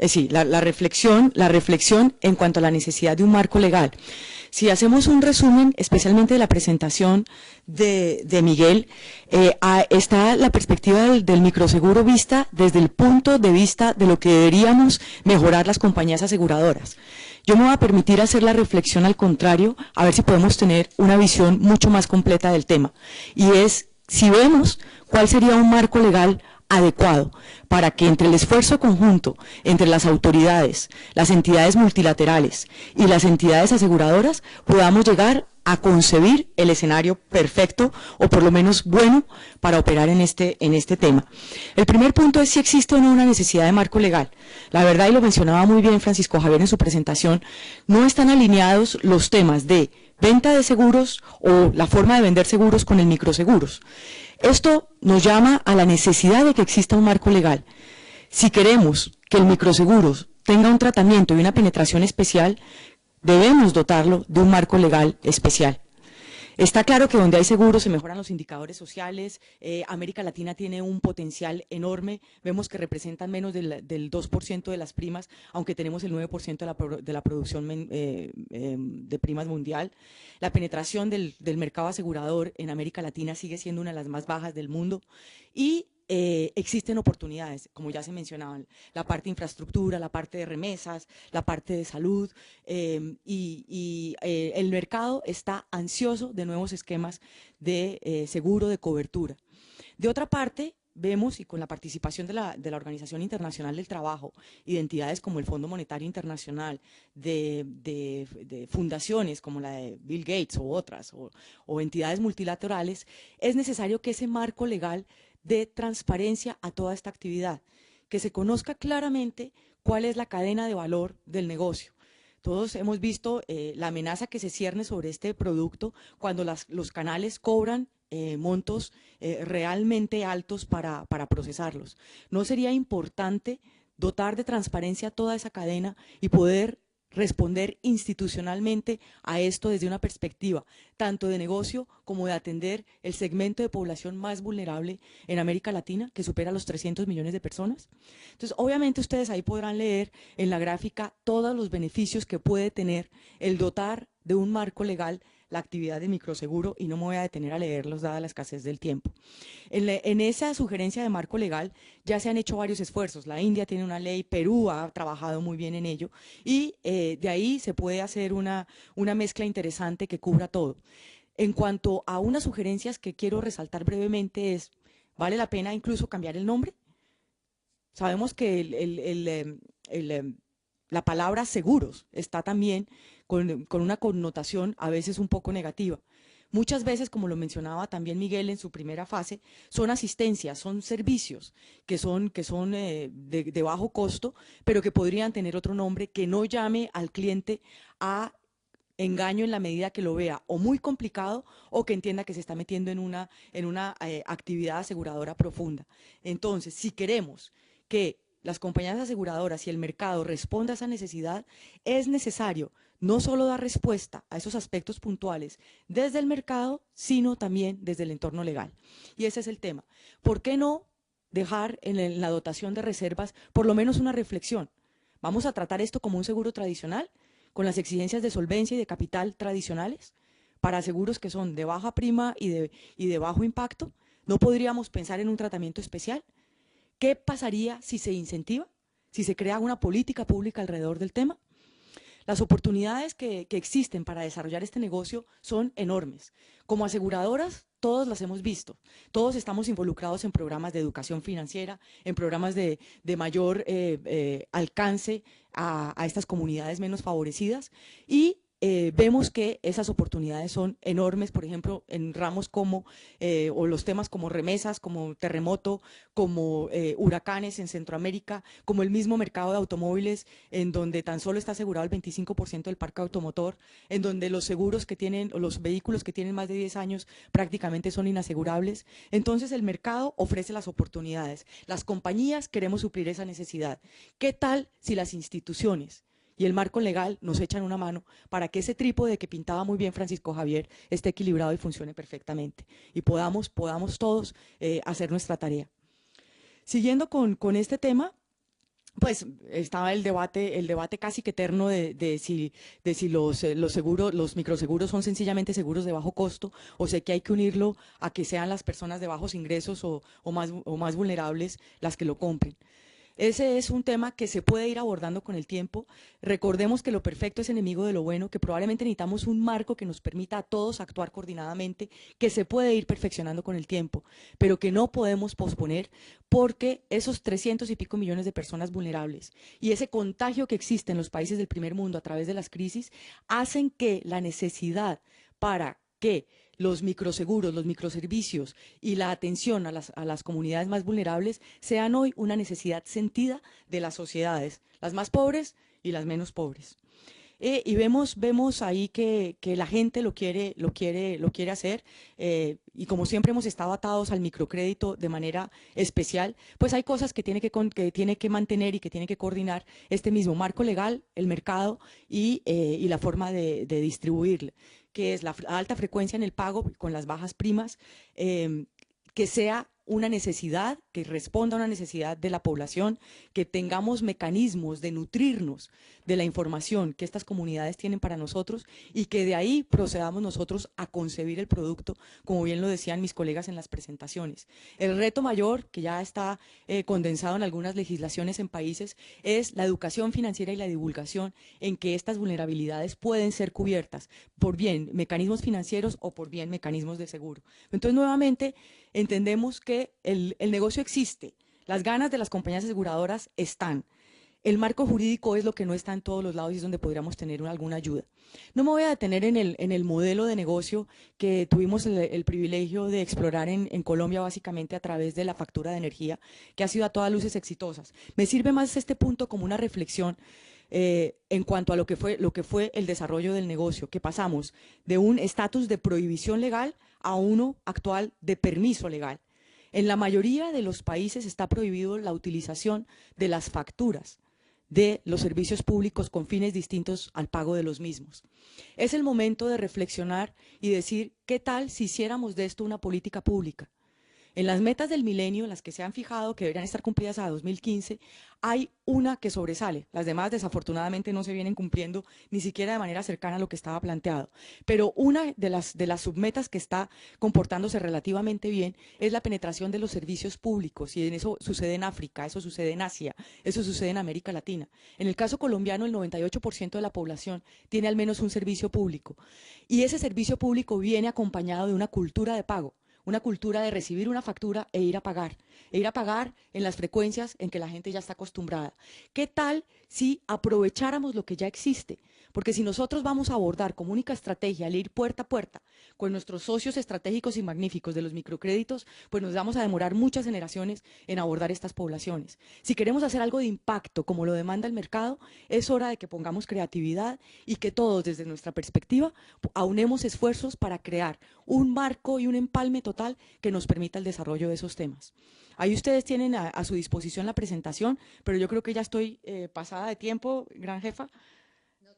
Sí, la reflexión en cuanto a la necesidad de un marco legal. Si hacemos un resumen, especialmente de la presentación de Miguel, está la perspectiva del microseguro vista desde el punto de vista de lo que deberíamos mejorar las compañías aseguradoras. Yo me voy a permitir hacer la reflexión al contrario, a ver si podemos tener una visión mucho más completa del tema. Y es, si vemos cuál sería un marco legal adecuado para que entre el esfuerzo conjunto entre las autoridades, las entidades multilaterales y las entidades aseguradoras podamos llegar a concebir el escenario perfecto o por lo menos bueno para operar en este tema. El primer punto es si existe o no una necesidad de marco legal. La verdad, y lo mencionaba muy bien Francisco Javier en su presentación, no están alineados los temas de venta de seguros o la forma de vender seguros con el microseguros. Esto nos llama a la necesidad de que exista un marco legal. Si queremos que el microseguros tenga un tratamiento y una penetración especial, debemos dotarlo de un marco legal especial. Está claro que donde hay seguros se mejoran los indicadores sociales. América Latina tiene un potencial enorme. Vemos que representan menos del 2% de las primas, aunque tenemos el 9% de la producción de primas mundial. La penetración del mercado asegurador en América Latina sigue siendo una de las más bajas del mundo y existen oportunidades, como ya se mencionaban, la parte de infraestructura, la parte de remesas, la parte de salud, y el mercado está ansioso de nuevos esquemas de seguro, de cobertura. De otra parte, vemos, y con la participación de la Organización Internacional del Trabajo y de entidades como el Fondo Monetario Internacional, de fundaciones como la de Bill Gates o otras, o entidades multilaterales, es necesario que ese marco legal de transparencia a toda esta actividad, que se conozca claramente cuál es la cadena de valor del negocio. Todos hemos visto la amenaza que se cierne sobre este producto cuando los canales cobran montos realmente altos para procesarlos. ¿No sería importante dotar de transparencia toda esa cadena y poder responder institucionalmente a esto desde una perspectiva tanto de negocio como de atender el segmento de población más vulnerable en América Latina, que supera los 300 millones de personas. Entonces, obviamente ustedes ahí podrán leer en la gráfica todos los beneficios que puede tener el dotar de un marco legal la actividad de microseguro, y no me voy a detener a leerlos dada la escasez del tiempo. En esa sugerencia de marco legal ya se han hecho varios esfuerzos. La India tiene una ley, Perú ha trabajado muy bien en ello, y de ahí se puede hacer una mezcla interesante que cubra todo. En cuanto a unas sugerencias que quiero resaltar brevemente es, ¿vale la pena incluso cambiar el nombre? Sabemos que la palabra seguros está también con una connotación a veces un poco negativa. Muchas veces, como lo mencionaba también Miguel en su primera fase, son asistencias, son servicios que son de bajo costo, pero que podrían tener otro nombre que no llame al cliente a engaño en la medida que lo vea o muy complicado o que entienda que se está metiendo en una actividad aseguradora profunda. Entonces, si queremos que las compañías aseguradoras y el mercado responda a esa necesidad, es necesario no solo dar respuesta a esos aspectos puntuales desde el mercado, sino también desde el entorno legal. Y ese es el tema. ¿Por qué no dejar en la dotación de reservas por lo menos una reflexión? ¿Vamos a tratar esto como un seguro tradicional, con las exigencias de solvencia y de capital tradicionales, para seguros que son de baja prima y de bajo impacto? ¿No podríamos pensar en un tratamiento especial? ¿Qué pasaría si se incentiva? ¿Si se crea una política pública alrededor del tema? Las oportunidades que existen para desarrollar este negocio son enormes. Como aseguradoras, todos las hemos visto. Todos estamos involucrados en programas de educación financiera, en programas de mayor alcance a estas comunidades menos favorecidas, y vemos que esas oportunidades son enormes, por ejemplo, en ramos como, o los temas como remesas, como terremoto, como huracanes en Centroamérica, como el mismo mercado de automóviles, en donde tan solo está asegurado el 25% del parque automotor, en donde los seguros que tienen, o los vehículos que tienen más de 10 años prácticamente son inasegurables. Entonces el mercado ofrece las oportunidades. Las compañías queremos suplir esa necesidad. ¿Qué tal si las instituciones y el marco legal nos echan una mano para que ese trípode que pintaba muy bien Francisco Javier esté equilibrado y funcione perfectamente, y podamos todos hacer nuestra tarea? Siguiendo con este tema, pues estaba el debate casi que eterno de si los seguros, los microseguros son sencillamente seguros de bajo costo, o sé que hay que unirlo a que sean las personas de bajos ingresos o más vulnerables las que lo compren. Ese es un tema que se puede ir abordando con el tiempo. Recordemos que lo perfecto es enemigo de lo bueno, que probablemente necesitamos un marco que nos permita a todos actuar coordinadamente, que se puede ir perfeccionando con el tiempo, pero que no podemos posponer, porque esos 300 y pico millones de personas vulnerables y ese contagio que existe en los países del primer mundo a través de las crisis hacen que la necesidad para que los microseguros, los microservicios y la atención a las comunidades más vulnerables sean hoy una necesidad sentida de las sociedades, las más pobres y las menos pobres. Y vemos ahí que la gente lo quiere hacer, y como siempre hemos estado atados al microcrédito de manera especial, pues hay cosas que tiene que mantener y que tiene que coordinar este mismo marco legal, el mercado y la forma de distribuirle, que es la alta frecuencia en el pago con las bajas primas, que sea una necesidad, que responda a una necesidad de la población, que tengamos mecanismos de nutrirnos de la información que estas comunidades tienen para nosotros, y que de ahí procedamos nosotros a concebir el producto, como bien lo decían mis colegas en las presentaciones. El reto mayor, que ya está condensado en algunas legislaciones en países, es la educación financiera y la divulgación en que estas vulnerabilidades pueden ser cubiertas por bien mecanismos financieros o por bien mecanismos de seguro. Entonces, nuevamente, entendemos que el negocio existe, las ganas de las compañías aseguradoras están. El marco jurídico es lo que no está en todos los lados y es donde podríamos tener alguna ayuda. No me voy a detener en el modelo de negocio que tuvimos el privilegio de explorar en Colombia, básicamente a través de la factura de energía, que ha sido a todas luces exitosas. Me sirve más este punto como una reflexión en cuanto a lo que fue el desarrollo del negocio, que pasamos de un estatus de prohibición legal a uno actual de permiso legal. En la mayoría de los países está prohibido la utilización de las facturas de los servicios públicos con fines distintos al pago de los mismos. Es el momento de reflexionar y decir, ¿qué tal si hiciéramos de esto una política pública? En las metas del milenio, en las que se han fijado que deberían estar cumplidas a 2015, hay una que sobresale. Las demás, desafortunadamente, no se vienen cumpliendo ni siquiera de manera cercana a lo que estaba planteado. Pero una de las submetas que está comportándose relativamente bien es la penetración de los servicios públicos. Y en eso sucede en África, eso sucede en Asia, eso sucede en América Latina. En el caso colombiano, el 98% de la población tiene al menos un servicio público. Y ese servicio público viene acompañado de una cultura de pago. Una cultura de recibir una factura e ir a pagar en las frecuencias en que la gente ya está acostumbrada. ¿Qué tal si aprovecháramos lo que ya existe? Porque si nosotros vamos a abordar como única estrategia el ir puerta a puerta con nuestros socios estratégicos y magníficos de los microcréditos, pues nos vamos a demorar muchas generaciones en abordar estas poblaciones. Si queremos hacer algo de impacto como lo demanda el mercado, es hora de que pongamos creatividad y que todos desde nuestra perspectiva aunemos esfuerzos para crear un marco y un empalme total que nos permita el desarrollo de esos temas. Ahí ustedes tienen a su disposición la presentación, pero yo creo que ya estoy pasada de tiempo, gran jefa.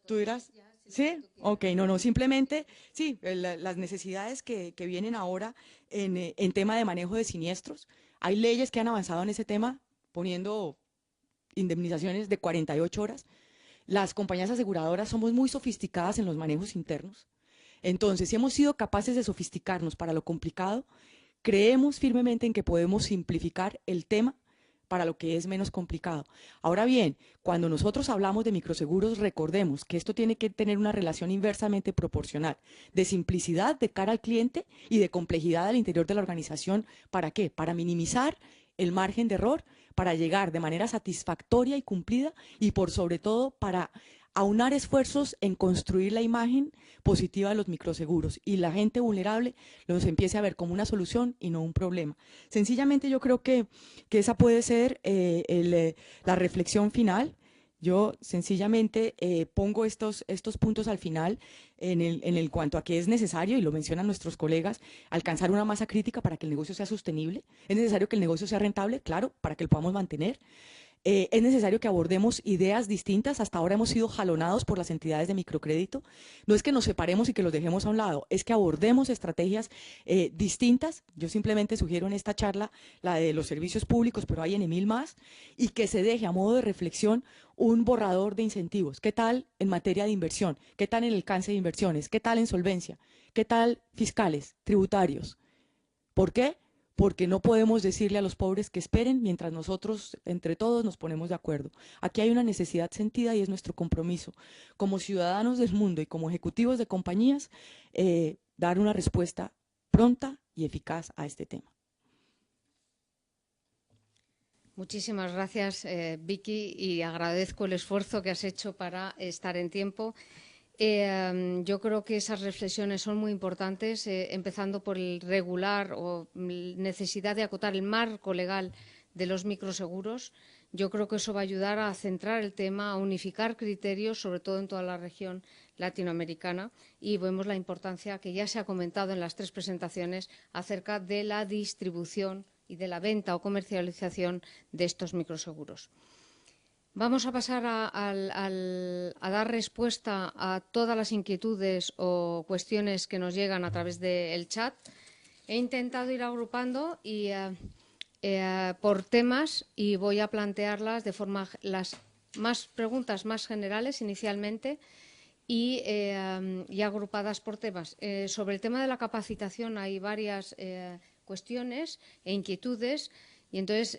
¿Tú dirás? ¿Sí? Ok, no, simplemente, sí, las necesidades que vienen ahora en tema de manejo de siniestros. Hay leyes que han avanzado en ese tema, poniendo indemnizaciones de 48 horas. Las compañías aseguradoras somos muy sofisticadas en los manejos internos. Entonces, si hemos sido capaces de sofisticarnos para lo complicado, creemos firmemente en que podemos simplificar el tema para lo que es menos complicado. Ahora bien, cuando nosotros hablamos de microseguros, recordemos que esto tiene que tener una relación inversamente proporcional de simplicidad de cara al cliente y de complejidad al interior de la organización. ¿Para qué? Para minimizar el margen de error, para llegar de manera satisfactoria y cumplida y por sobre todo para aunar esfuerzos en construir la imagen positiva de los microseguros y la gente vulnerable los empiece a ver como una solución y no un problema. Sencillamente yo creo que esa puede ser la reflexión final. Yo sencillamente pongo estos puntos al final en el cuanto a que es necesario, y lo mencionan nuestros colegas, alcanzar una masa crítica para que el negocio sea sostenible. Es necesario que el negocio sea rentable, claro, para que lo podamos mantener. Es necesario que abordemos ideas distintas. Hasta ahora hemos sido jalonados por las entidades de microcrédito. No es que nos separemos y que los dejemos a un lado, es que abordemos estrategias distintas. Yo simplemente sugiero en esta charla la de los servicios públicos, pero hay en mil más, y que se deje a modo de reflexión un borrador de incentivos. ¿Qué tal en materia de inversión? ¿Qué tal en el alcance de inversiones? ¿Qué tal en solvencia? ¿Qué tal fiscales, tributarios? ¿Por qué? Porque no podemos decirle a los pobres que esperen mientras nosotros, entre todos, nos ponemos de acuerdo. Aquí hay una necesidad sentida y es nuestro compromiso, como ciudadanos del mundo y como ejecutivos de compañías, dar una respuesta pronta y eficaz a este tema. Muchísimas gracias, Vicky, y agradezco el esfuerzo que has hecho para estar en tiempo. Yo creo que esas reflexiones son muy importantes, empezando por el regular o necesidad de acotar el marco legal de los microseguros. Yo creo que eso va a ayudar a centrar el tema, a unificar criterios, sobre todo en toda la región latinoamericana, y vemos la importancia que ya se ha comentado en las tres presentaciones acerca de la distribución y de la venta o comercialización de estos microseguros. Vamos a pasar a dar respuesta a todas las inquietudes o cuestiones que nos llegan a través del chat. He intentado ir agrupando por temas y voy a plantearlas de forma las preguntas más generales inicialmente y agrupadas por temas. Sobre el tema de la capacitación hay varias cuestiones e inquietudes y entonces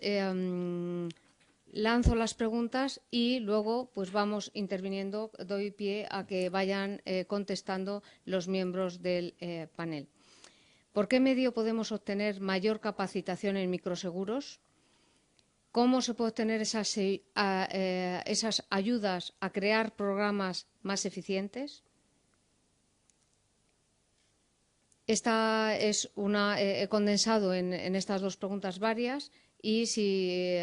lanzo las preguntas y luego pues vamos interviniendo, doy pie a que vayan contestando los miembros del panel. ¿Por qué medio podemos obtener mayor capacitación en microseguros? ¿Cómo se puede obtener esas ayudas a crear programas más eficientes? Esta es he condensado en estas dos preguntas varias y si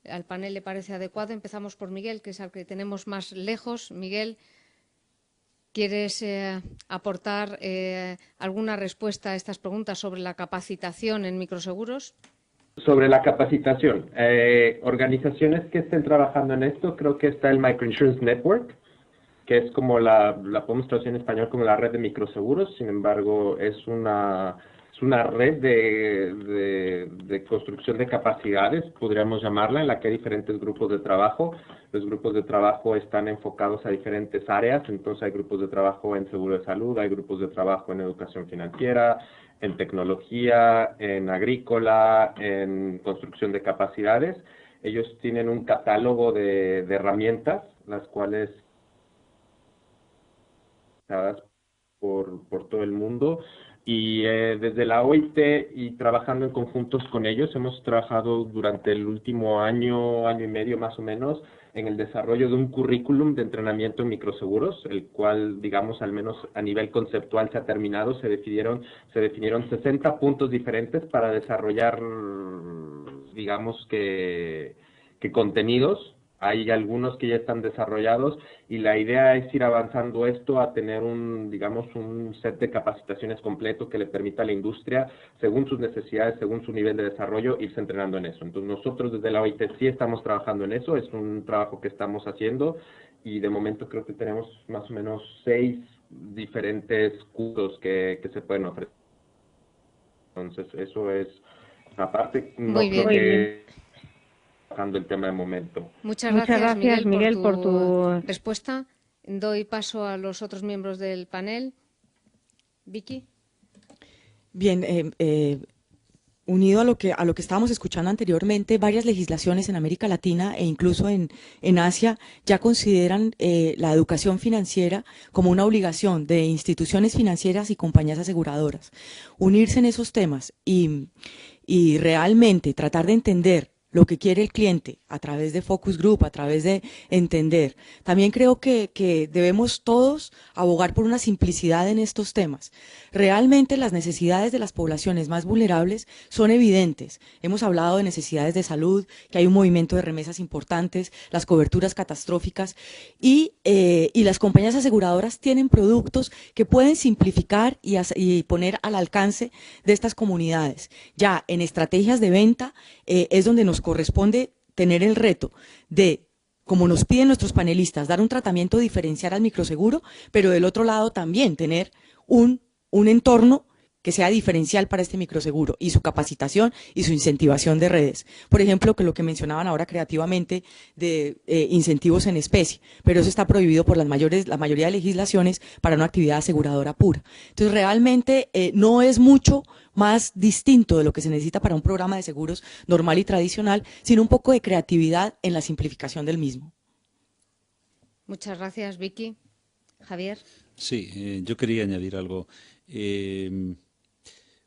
al panel le parece adecuado, empezamos por Miguel, que es al que tenemos más lejos. Miguel, ¿quieres aportar alguna respuesta a estas preguntas sobre la capacitación en microseguros? Sobre la capacitación, organizaciones que estén trabajando en esto, creo que está el Microinsurance Network, que es como la podemos traducir en español como la red de microseguros. Sin embargo, es una red de construcción de capacidades, podríamos llamarla, en la que hay diferentes grupos de trabajo. Los grupos de trabajo están enfocados a diferentes áreas, entonces hay grupos de trabajo en seguro de salud, hay grupos de trabajo en educación financiera, en tecnología, en agrícola, en construcción de capacidades. Ellos tienen un catálogo de herramientas, las cuales por todo el mundo, y desde la OIT y trabajando en conjuntos con ellos, hemos trabajado durante el último año y medio más o menos, en el desarrollo de un currículum de entrenamiento en microseguros, el cual, digamos, al menos a nivel conceptual se ha terminado. Se definieron 60 puntos diferentes para desarrollar, digamos, que contenidos. Hay algunos que ya están desarrollados y la idea es ir avanzando esto a tener un set de capacitaciones completo que le permita a la industria, según sus necesidades, según su nivel de desarrollo, irse entrenando en eso. Entonces nosotros desde la OIT sí estamos trabajando en eso, es un trabajo que estamos haciendo y de momento creo que tenemos más o menos 6 diferentes cursos que se pueden ofrecer. Entonces eso es, aparte, no Muy bien. creo que el tema de momento. Muchas gracias, Miguel, por tu respuesta. Doy paso a los otros miembros del panel. Vicky. Bien, unido a lo que estábamos escuchando anteriormente, varias legislaciones en América Latina e incluso en Asia ya consideran la educación financiera como una obligación de instituciones financieras y compañías aseguradoras. Unirse en esos temas y realmente tratar de entender lo que quiere el cliente a través de focus group, a través de entender. También creo que debemos todos abogar por una simplicidad en estos temas. Realmente las necesidades de las poblaciones más vulnerables son evidentes. Hemos hablado de necesidades de salud, que hay un movimiento de remesas importantes, las coberturas catastróficas y las compañías aseguradoras tienen productos que pueden simplificar y poner al alcance de estas comunidades. Ya en estrategias de venta es donde nos corresponde tener el reto de, como nos piden nuestros panelistas, dar un tratamiento diferencial al microseguro, pero del otro lado también tener un entorno que sea diferencial para este microseguro y su capacitación y su incentivación de redes. Por ejemplo, que lo que mencionaban ahora creativamente de incentivos en especie, pero eso está prohibido por la mayoría de legislaciones para una actividad aseguradora pura. Entonces, realmente no es mucho más distinto de lo que se necesita para un programa de seguros normal y tradicional, sino un poco de creatividad en la simplificación del mismo. Muchas gracias, Vicky. Javier. Sí, yo quería añadir algo.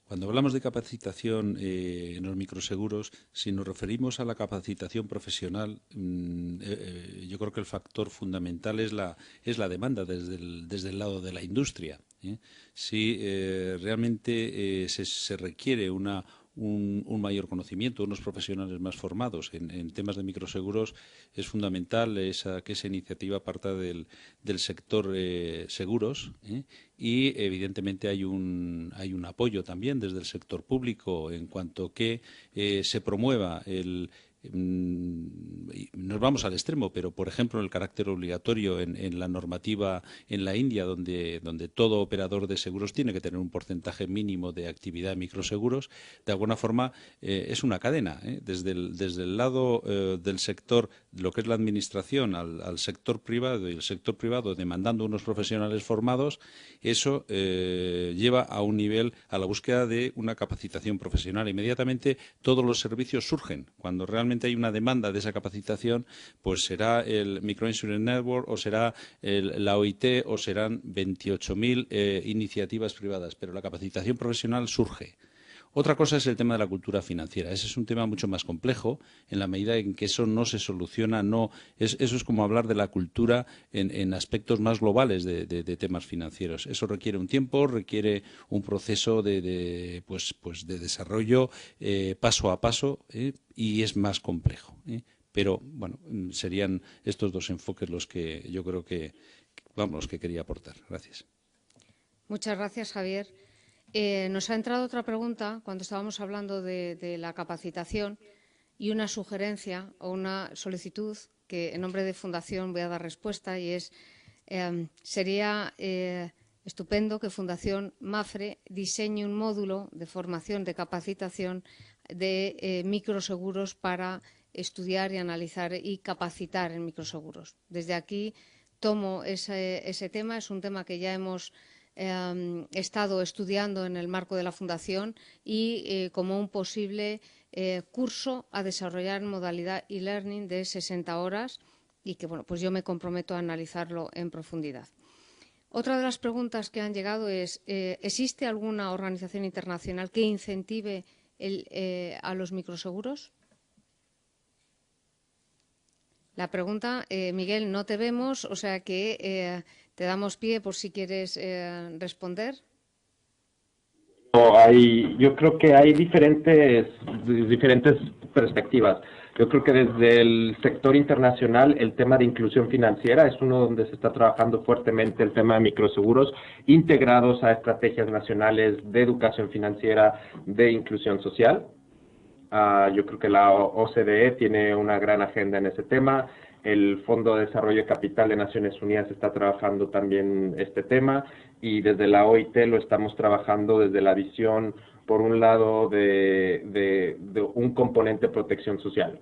Cuando hablamos de capacitación en los microseguros, si nos referimos a la capacitación profesional, yo creo que el factor fundamental es la demanda desde el lado de la industria. Si realmente se requiere un mayor conocimiento, unos profesionales más formados en temas de microseguros, es fundamental que esa iniciativa parta del sector seguros, y evidentemente hay un apoyo también desde el sector público en cuanto que se promueva nos vamos al extremo, pero por ejemplo el carácter obligatorio en la normativa en la India, donde todo operador de seguros tiene que tener un porcentaje mínimo de actividad en microseguros, de alguna forma es una cadena, desde el lado del sector, lo que es la administración, al sector privado, y el sector privado demandando unos profesionales formados, eso lleva a un nivel, a la búsqueda de una capacitación profesional. Inmediatamente todos los servicios surgen. Cuando realmente hay una demanda de esa capacitación, pues será el Microinsurance Network o será la OIT o serán 28.000 iniciativas privadas, pero la capacitación profesional surge. Otra cosa es el tema de la cultura financiera. Ese es un tema mucho más complejo, en la medida en que eso no se soluciona, eso es como hablar de la cultura en aspectos más globales de temas financieros. Eso requiere un tiempo, requiere un proceso de desarrollo paso a paso, y es más complejo. Pero, bueno, serían estos dos enfoques los que yo creo que quería aportar. Gracias. Muchas gracias, Javier. Nos ha entrado otra pregunta cuando estábamos hablando de la capacitación y una sugerencia o una solicitud que en nombre de Fundación voy a dar respuesta, y es sería estupendo que Fundación Mapfre diseñe un módulo de formación, de capacitación de microseguros para estudiar y analizar y capacitar en microseguros. Desde aquí tomo ese tema, es un tema que ya hemos estado estudiando en el marco de la Fundación y como un posible curso a desarrollar en modalidad e-learning de 60 horas y que bueno, pues yo me comprometo a analizarlo en profundidad. Otra de las preguntas que han llegado es, ¿existe alguna organización internacional que incentive a los microseguros? La pregunta, Miguel, no te vemos, o sea que te damos pie por si quieres responder. Yo creo que hay diferentes perspectivas. Yo creo que desde el sector internacional el tema de inclusión financiera es uno donde se está trabajando fuertemente el tema de microseguros integrados a estrategias nacionales de educación financiera, de inclusión social. Yo creo que la OCDE tiene una gran agenda en ese tema. El Fondo de Desarrollo de Capital de Naciones Unidas está trabajando también este tema y desde la OIT lo estamos trabajando desde la visión, por un lado, de un componente de protección social.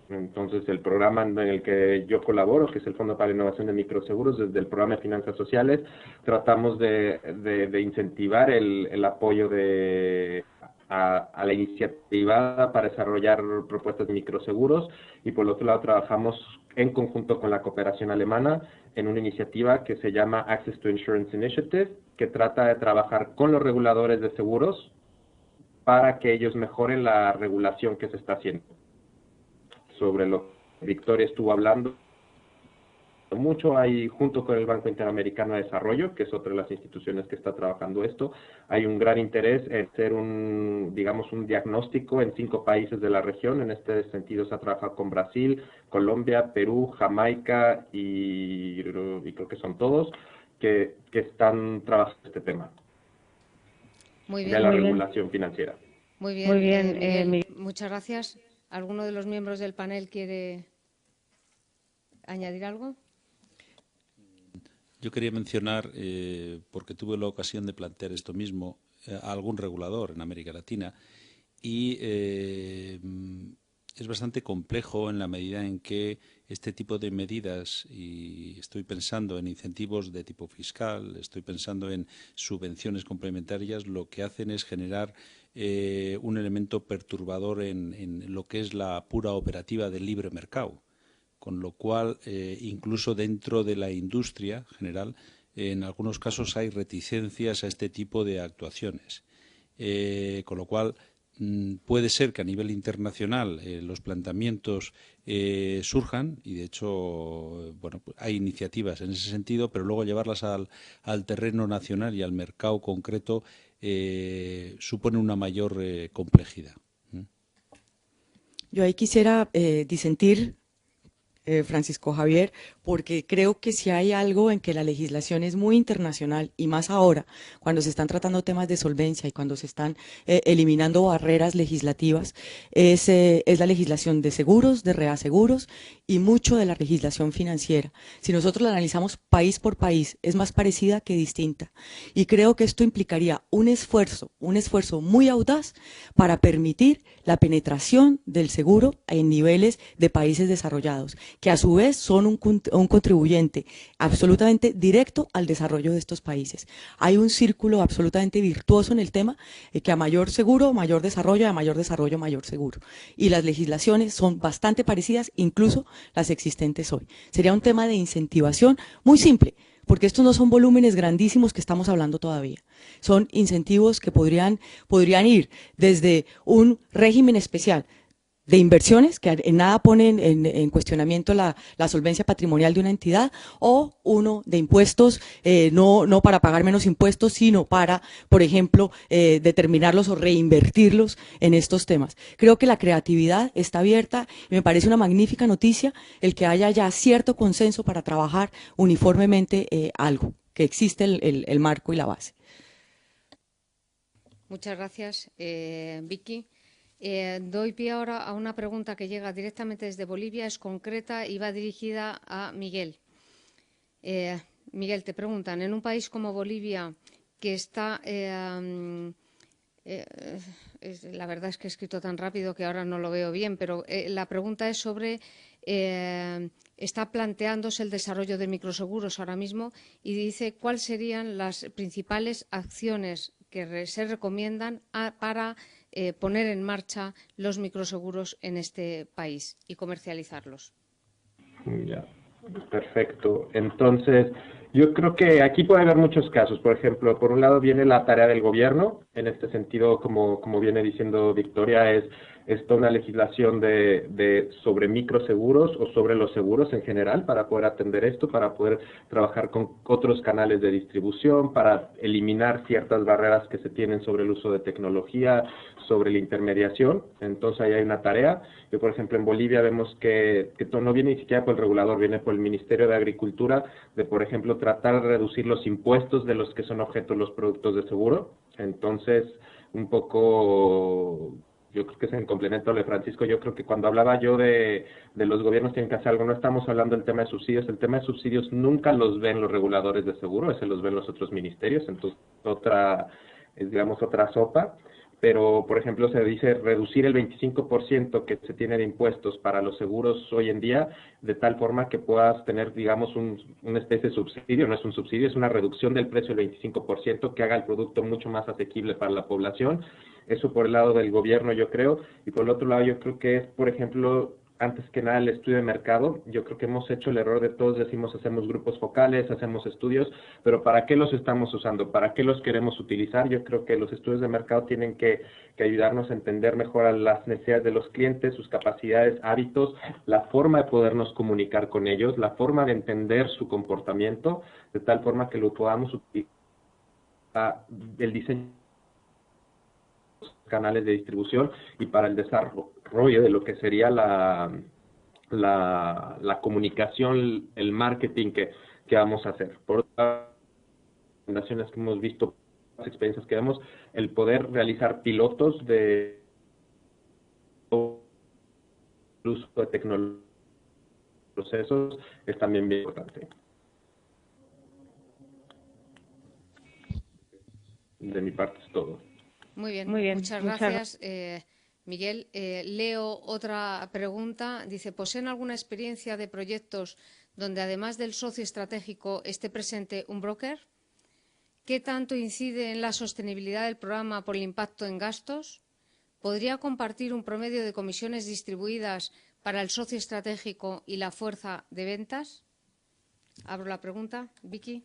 Entonces, el programa en el que yo colaboro, que es el Fondo para la Innovación de Microseguros, desde el programa de Finanzas Sociales, tratamos de incentivar el apoyo a la iniciativa para desarrollar propuestas de microseguros, y por el otro lado trabajamos en conjunto con la cooperación alemana en una iniciativa que se llama Access to Insurance Initiative, que trata de trabajar con los reguladores de seguros para que ellos mejoren la regulación que se está haciendo. Sobre lo que Victoria estuvo hablando mucho, hay junto con el Banco Interamericano de Desarrollo, que es otra de las instituciones que está trabajando esto, hay un gran interés en hacer un diagnóstico en 5 países de la región. En este sentido se ha trabajado con Brasil, Colombia, Perú, Jamaica y creo que son todos que están trabajando este tema. Muy bien, de la regulación financiera. Muy bien, Miguel, muchas gracias. ¿Alguno de los miembros del panel quiere añadir algo? Yo quería mencionar, porque tuve la ocasión de plantear esto mismo a algún regulador en América Latina, y es bastante complejo en la medida en que este tipo de medidas, y estoy pensando en incentivos de tipo fiscal, estoy pensando en subvenciones complementarias, lo que hacen es generar un elemento perturbador en lo que es la pura operativa del libre mercado. Con lo cual, incluso dentro de la industria general, en algunos casos hay reticencias a este tipo de actuaciones. Con lo cual, puede ser que a nivel internacional los planteamientos surjan, y de hecho bueno, pues hay iniciativas en ese sentido, pero luego llevarlas al terreno nacional y al mercado concreto supone una mayor complejidad. Yo ahí quisiera disentir, Francisco Javier, porque creo que si hay algo en que la legislación es muy internacional, y más ahora, cuando se están tratando temas de solvencia y cuando se están eliminando barreras legislativas, es la legislación de seguros, de reaseguros y mucho de la legislación financiera. Si nosotros la analizamos país por país, es más parecida que distinta. Y creo que esto implicaría un esfuerzo muy audaz para permitir la penetración del seguro en niveles de países desarrollados, que a su vez son un contribuyente absolutamente directo al desarrollo de estos países. Hay un círculo absolutamente virtuoso en el tema, que a mayor seguro, mayor desarrollo, a mayor desarrollo, mayor seguro. Y las legislaciones son bastante parecidas, incluso las existentes hoy. Sería un tema de incentivación muy simple, porque estos no son volúmenes grandísimos que estamos hablando todavía. Son incentivos que podrían ir desde un régimen especial de inversiones, que en nada ponen en cuestionamiento la solvencia patrimonial de una entidad, o uno de impuestos, no para pagar menos impuestos, sino para, por ejemplo, determinarlos o reinvertirlos en estos temas. Creo que la creatividad está abierta y me parece una magnífica noticia el que haya ya cierto consenso para trabajar uniformemente algo, que existe el marco y la base. Muchas gracias, Vicky. Doy pie ahora a una pregunta que llega directamente desde Bolivia, es concreta y va dirigida a Miguel. Miguel, te preguntan, en un país como Bolivia, que está... la verdad es que he escrito tan rápido que ahora no lo veo bien, pero la pregunta es sobre... está planteándose el desarrollo de microseguros ahora mismo y dice cuáles serían las principales acciones que se recomiendan para poner en marcha los microseguros en este país y comercializarlos. Ya, perfecto. Entonces, yo creo que aquí puede haber muchos casos. Por ejemplo, por un lado viene la tarea del gobierno. En este sentido, como viene diciendo Victoria, es toda una legislación sobre microseguros o sobre los seguros en general para poder atender esto, para poder trabajar con otros canales de distribución, para eliminar ciertas barreras que se tienen sobre el uso de tecnología, sobre la intermediación. Entonces ahí hay una tarea. Yo, por ejemplo, en Bolivia vemos que no viene ni siquiera por el regulador, viene por el Ministerio de Agricultura, de, por ejemplo, tratar de reducir los impuestos de los que son objeto los productos de seguro. Entonces, un poco, yo creo que es en complemento a lo de Francisco, yo creo que cuando hablaba yo de los gobiernos tienen que hacer algo, no estamos hablando del tema de subsidios, el tema de subsidios nunca los ven los reguladores de seguro, ese los ven los otros ministerios, entonces digamos, otra sopa. Pero, por ejemplo, se dice reducir el 25% que se tiene de impuestos para los seguros hoy en día, de tal forma que puedas tener, digamos, una especie de subsidio, no es un subsidio, es una reducción del precio del 25% que haga el producto mucho más asequible para la población. Eso por el lado del gobierno, yo creo. Y por el otro lado, yo creo que es, por ejemplo, antes que nada el estudio de mercado. Yo creo que hemos hecho el error de todos, decimos hacemos grupos focales, hacemos estudios, pero ¿para qué los estamos usando? ¿Para qué los queremos utilizar? Yo creo que los estudios de mercado tienen que ayudarnos a entender mejor a las necesidades de los clientes, sus capacidades, hábitos, la forma de podernos comunicar con ellos, la forma de entender su comportamiento, de tal forma que lo podamos utilizar el diseño canales de distribución y para el desarrollo de lo que sería la comunicación, el marketing que vamos a hacer. Por otras recomendaciones que hemos visto, las experiencias que vemos, el poder realizar pilotos de uso de tecnología procesos es también bien importante. De mi parte es todo. Muy bien, muchas gracias. Miguel, leo otra pregunta. Dice, ¿poseen alguna experiencia de proyectos donde además del socio estratégico esté presente un broker? ¿Qué tanto incide en la sostenibilidad del programa por el impacto en gastos? ¿Podría compartir un promedio de comisiones distribuidas para el socio estratégico y la fuerza de ventas? Abro la pregunta. Vicky.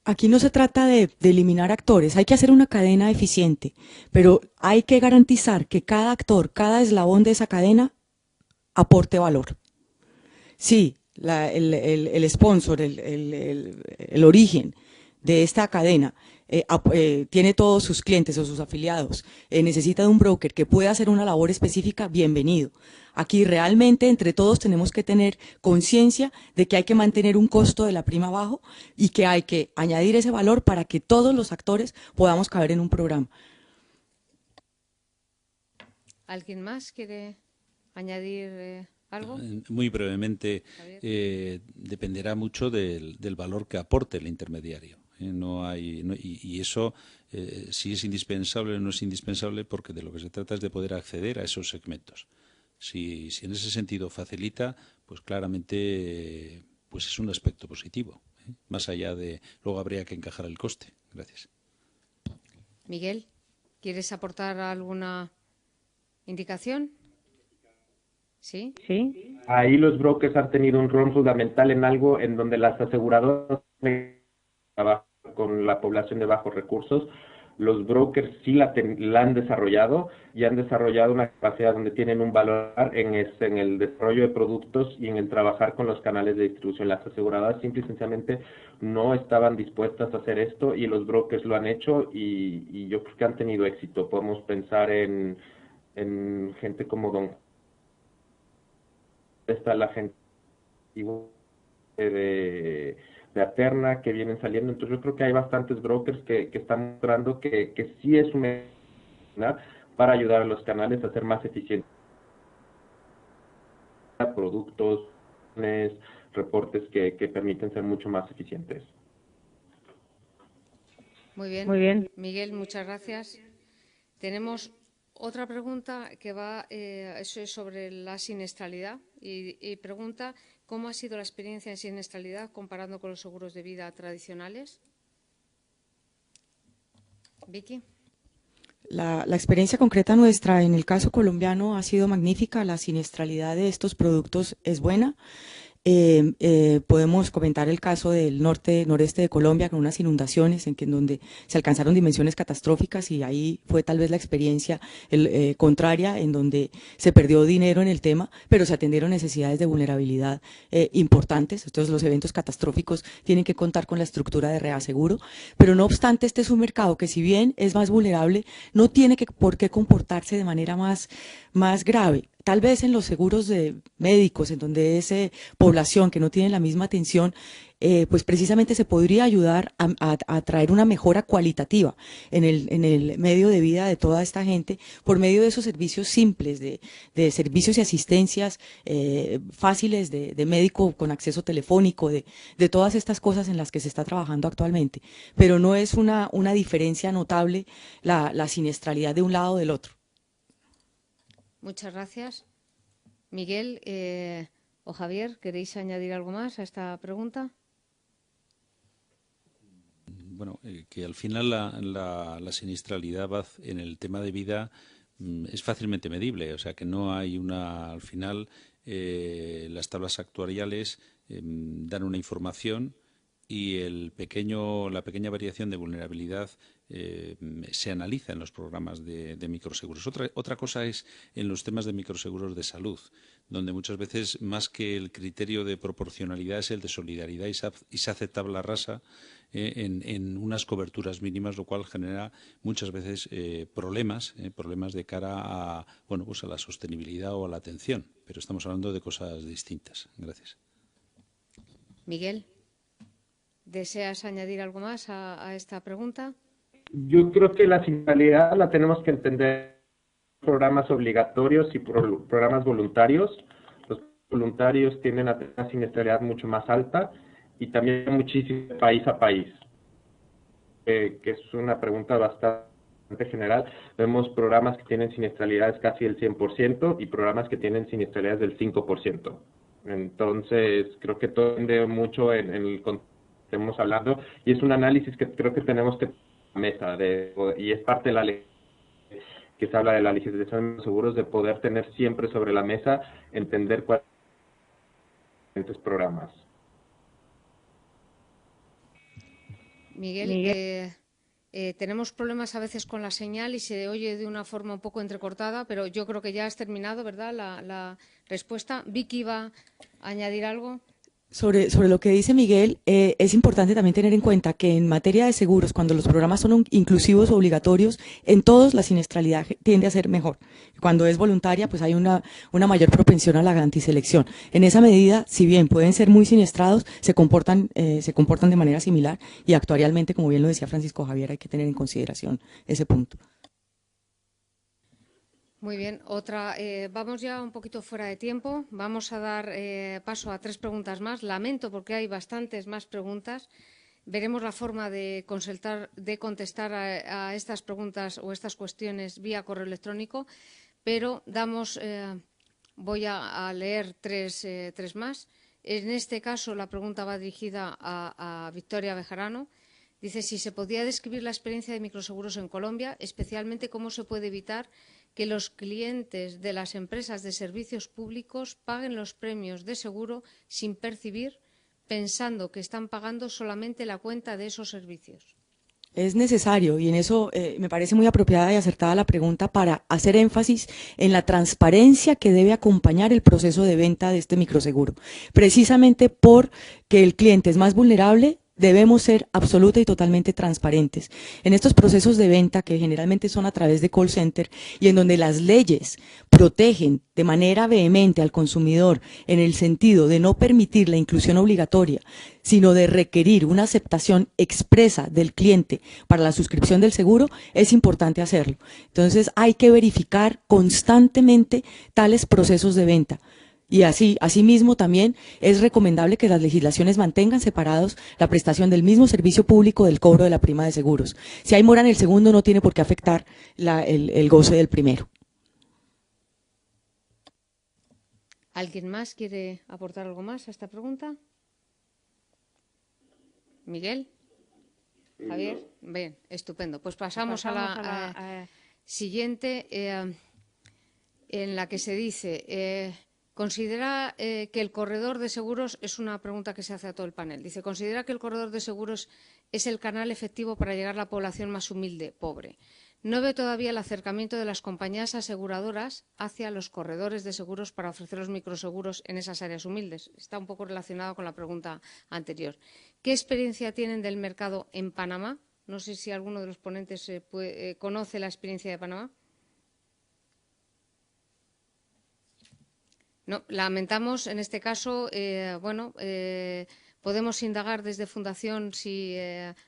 Aquí no se trata de eliminar actores, hay que hacer una cadena eficiente, pero hay que garantizar que cada actor, cada eslabón de esa cadena aporte valor. Sí, el sponsor, el origen de esta cadena tiene todos sus clientes o sus afiliados, necesita de un broker que pueda hacer una labor específica, bienvenido. Aquí realmente entre todos tenemos que tener conciencia de que hay que mantener un costo de la prima bajo y que hay que añadir ese valor para que todos los actores podamos caber en un programa. ¿Alguien más quiere añadir algo? Muy brevemente, dependerá mucho del valor que aporte el intermediario. Y eso sí es indispensable o no es indispensable, porque de lo que se trata es de poder acceder a esos segmentos. Si en ese sentido facilita, pues claramente pues es un aspecto positivo, más allá de luego habría que encajar el coste. Gracias. Miguel, ¿quieres aportar alguna indicación? ¿Sí? Ahí los brokers han tenido un rol fundamental en algo en donde las aseguradoras trabajan con la población de bajos recursos. Los brokers sí la han desarrollado y han desarrollado una capacidad donde tienen un valor en el desarrollo de productos y en el trabajar con los canales de distribución. Las aseguradoras simple y sencillamente no estaban dispuestas a hacer esto y los brokers lo han hecho y yo creo que han tenido éxito. Podemos pensar en gente como Don. Está la gente de de Aterna que vienen saliendo. Entonces yo creo que hay bastantes brokers que están mostrando que sí es una para ayudar a los canales a ser más eficientes. Productos, reportes que permiten ser mucho más eficientes. Muy bien. Muy bien. Miguel, muchas gracias. Tenemos otra pregunta que va eso es sobre la siniestralidad y pregunta ¿cómo ha sido la experiencia en siniestralidad comparando con los seguros de vida tradicionales? Vicky. La experiencia concreta nuestra en el caso colombiano ha sido magnífica, la siniestralidad de estos productos es buena. Podemos comentar el caso del noreste de Colombia con unas inundaciones en donde se alcanzaron dimensiones catastróficas y ahí fue tal vez la experiencia contraria, en donde se perdió dinero en el tema, pero se atendieron necesidades de vulnerabilidad importantes. Entonces los eventos catastróficos tienen que contar con la estructura de reaseguro, pero no obstante este es un mercado que si bien es más vulnerable, no tiene por qué comportarse de manera más grave. Tal vez en los seguros de médicos, en donde es población que no tiene la misma atención, pues precisamente se podría ayudar a traer una mejora cualitativa en el medio de vida de toda esta gente por medio de esos servicios simples, de servicios y asistencias fáciles de médico con acceso telefónico, de todas estas cosas en las que se está trabajando actualmente. Pero no es una diferencia notable la siniestralidad de un lado o del otro. Muchas gracias. Miguel o Javier, ¿queréis añadir algo más a esta pregunta? Bueno, que al final la siniestralidad en el tema de vida es fácilmente medible, o sea que no hay al final las tablas actuariales dan una información y la pequeña variación de vulnerabilidad se analiza en los programas de microseguros. Otra cosa es en los temas de microseguros de salud, donde muchas veces más que el criterio de proporcionalidad es el de solidaridad y se hace tabla rasa en unas coberturas mínimas, lo cual genera muchas veces problemas de cara a la sostenibilidad o a la atención. Pero estamos hablando de cosas distintas. Gracias. Miguel, ¿deseas añadir algo más a esta pregunta? Yo creo que la siniestralidad la tenemos que entender en programas obligatorios y programas voluntarios. Los voluntarios tienen una siniestralidad mucho más alta y también muchísimo país a país, que es una pregunta bastante general. Vemos programas que tienen siniestralidades casi del 100% y programas que tienen siniestralidades del 5%. Entonces, creo que todo depende mucho en el contexto que estemos hablando y es un análisis que creo que tenemos que mesa y es parte de la ley que se habla de la legislación de los seguros, de poder tener siempre sobre la mesa, entender cuáles son los diferentes programas. Miguel, tenemos problemas a veces con la señal y se oye de una forma un poco entrecortada, pero yo creo que ya has terminado, ¿verdad?, la respuesta. Vicky va a añadir algo. Sobre lo que dice Miguel, es importante también tener en cuenta que en materia de seguros, cuando los programas son inclusivos o obligatorios, en todos la siniestralidad tiende a ser mejor. Cuando es voluntaria, pues hay una mayor propensión a la antiselección. En esa medida, si bien pueden ser muy siniestrados, se comportan de manera similar y actuarialmente, como bien lo decía Francisco Javier, hay que tener en consideración ese punto. Muy bien, vamos ya un poquito fuera de tiempo, vamos a dar paso a 3 preguntas más. Lamento porque hay bastantes más preguntas. Veremos la forma de contestar a estas preguntas o estas cuestiones vía correo electrónico, pero voy a leer tres más. En este caso la pregunta va dirigida a Victoria Bejarano. Dice si se podía describir la experiencia de microseguros en Colombia, especialmente cómo se puede evitar que los clientes de las empresas de servicios públicos paguen los premios de seguro sin percibir, pensando que están pagando solamente la cuenta de esos servicios. Es necesario, y en eso me parece muy apropiada y acertada la pregunta para hacer énfasis en la transparencia que debe acompañar el proceso de venta de este microseguro. Precisamente porque el cliente es más vulnerable, debemos ser absoluta y totalmente transparentes. En estos procesos de venta, que generalmente son a través de call center, y en donde las leyes protegen de manera vehemente al consumidor en el sentido de no permitir la inclusión obligatoria, sino de requerir una aceptación expresa del cliente para la suscripción del seguro, es importante hacerlo. Entonces hay que verificar constantemente tales procesos de venta. Y asimismo también es recomendable que las legislaciones mantengan separados la prestación del mismo servicio público del cobro de la prima de seguros. Si hay mora en el segundo, no tiene por qué afectar el goce del primero. ¿Alguien más quiere aportar algo más a esta pregunta? ¿Miguel? ¿Javier? Bien, estupendo. Pues pasamos a la siguiente, en la que se dice... ¿Considera que el corredor de seguros, es una pregunta que se hace a todo el panel, dice, ¿considera que el corredor de seguros es el canal efectivo para llegar a la población más humilde, pobre? No ve todavía el acercamiento de las compañías aseguradoras hacia los corredores de seguros para ofrecer los microseguros en esas áreas humildes. Está un poco relacionado con la pregunta anterior. ¿Qué experiencia tienen del mercado en Panamá? No sé si alguno de los ponentes conoce la experiencia de Panamá. No, lamentamos en este caso, podemos indagar desde Fundación si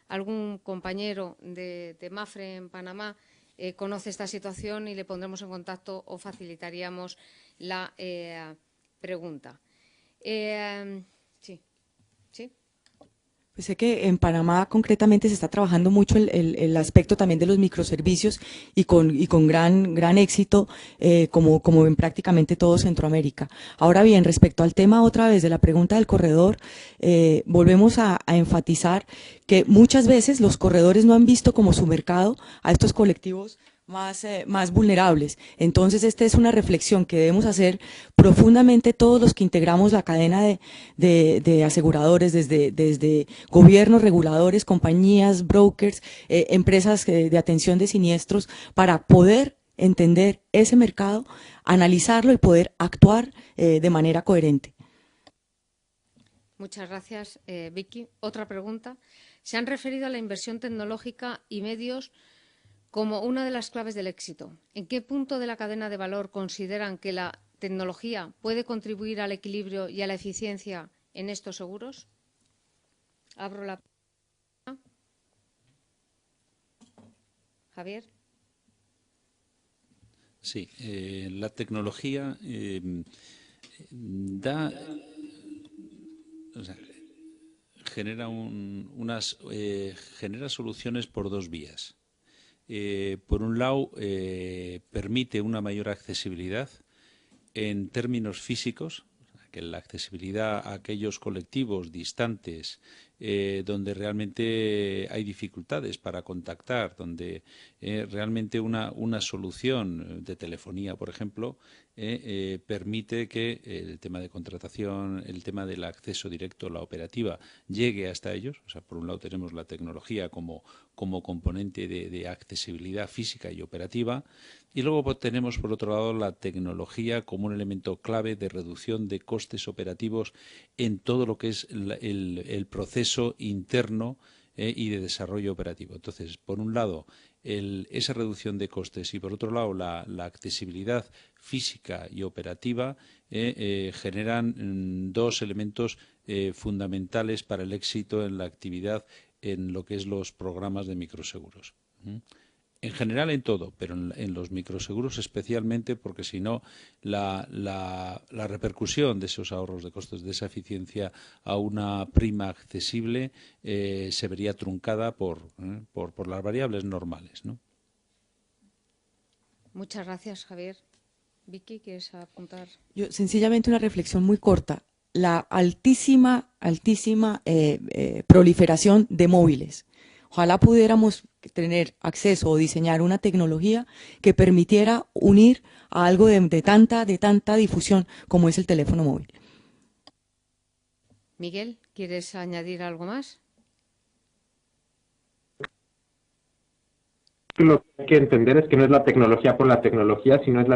algún compañero de Mapfre en Panamá conoce esta situación y le pondremos en contacto o facilitaríamos la pregunta. Sí. Pues sé que en Panamá concretamente se está trabajando mucho el aspecto también de los microservicios y con gran éxito, como en prácticamente todo Centroamérica. Ahora bien, respecto al tema otra vez de la pregunta del corredor, volvemos a enfatizar que muchas veces los corredores no han visto como su mercado a estos colectivos más vulnerables. Entonces, esta es una reflexión que debemos hacer profundamente todos los que integramos la cadena de aseguradores, desde gobiernos, reguladores, compañías, brokers, empresas de atención de siniestros, para poder entender ese mercado, analizarlo y poder actuar de manera coherente. Muchas gracias, Vicky. Otra pregunta. Se han referido a la inversión tecnológica y medios como una de las claves del éxito. ¿En qué punto de la cadena de valor consideran que la tecnología puede contribuir al equilibrio y a la eficiencia en estos seguros? Abro la pregunta. Javier. Sí, la tecnología genera soluciones por dos vías. Por un lado, permite una mayor accesibilidad en términos físicos, que la accesibilidad a aquellos colectivos distantes donde realmente hay dificultades para contactar, donde realmente una solución de telefonía, por ejemplo, permite que el tema de contratación, el tema del acceso directo, la operativa, llegue hasta ellos. O sea, por un lado tenemos la tecnología como componente de accesibilidad física y operativa, y luego tenemos, por otro lado, la tecnología como un elemento clave de reducción de costes operativos en todo lo que es el proceso interno y de desarrollo operativo. Entonces, por un lado, esa reducción de costes y, por otro lado, la accesibilidad física y operativa generan dos elementos fundamentales para el éxito en la actividad en lo que es los programas de microseguros. En general en todo, pero en los microseguros especialmente, porque si no la repercusión de esos ahorros de costes, de esa eficiencia a una prima accesible, se vería truncada por las variables normales, ¿no? Muchas gracias, Javier. Vicky, ¿quieres apuntar? Yo, sencillamente una reflexión muy corta. La altísima proliferación de móviles. Ojalá pudiéramos tener acceso o diseñar una tecnología que permitiera unir a algo de tanta difusión como es el teléfono móvil. Miguel, ¿quieres añadir algo más? Lo que hay que entender es que no es la tecnología por la tecnología, sino es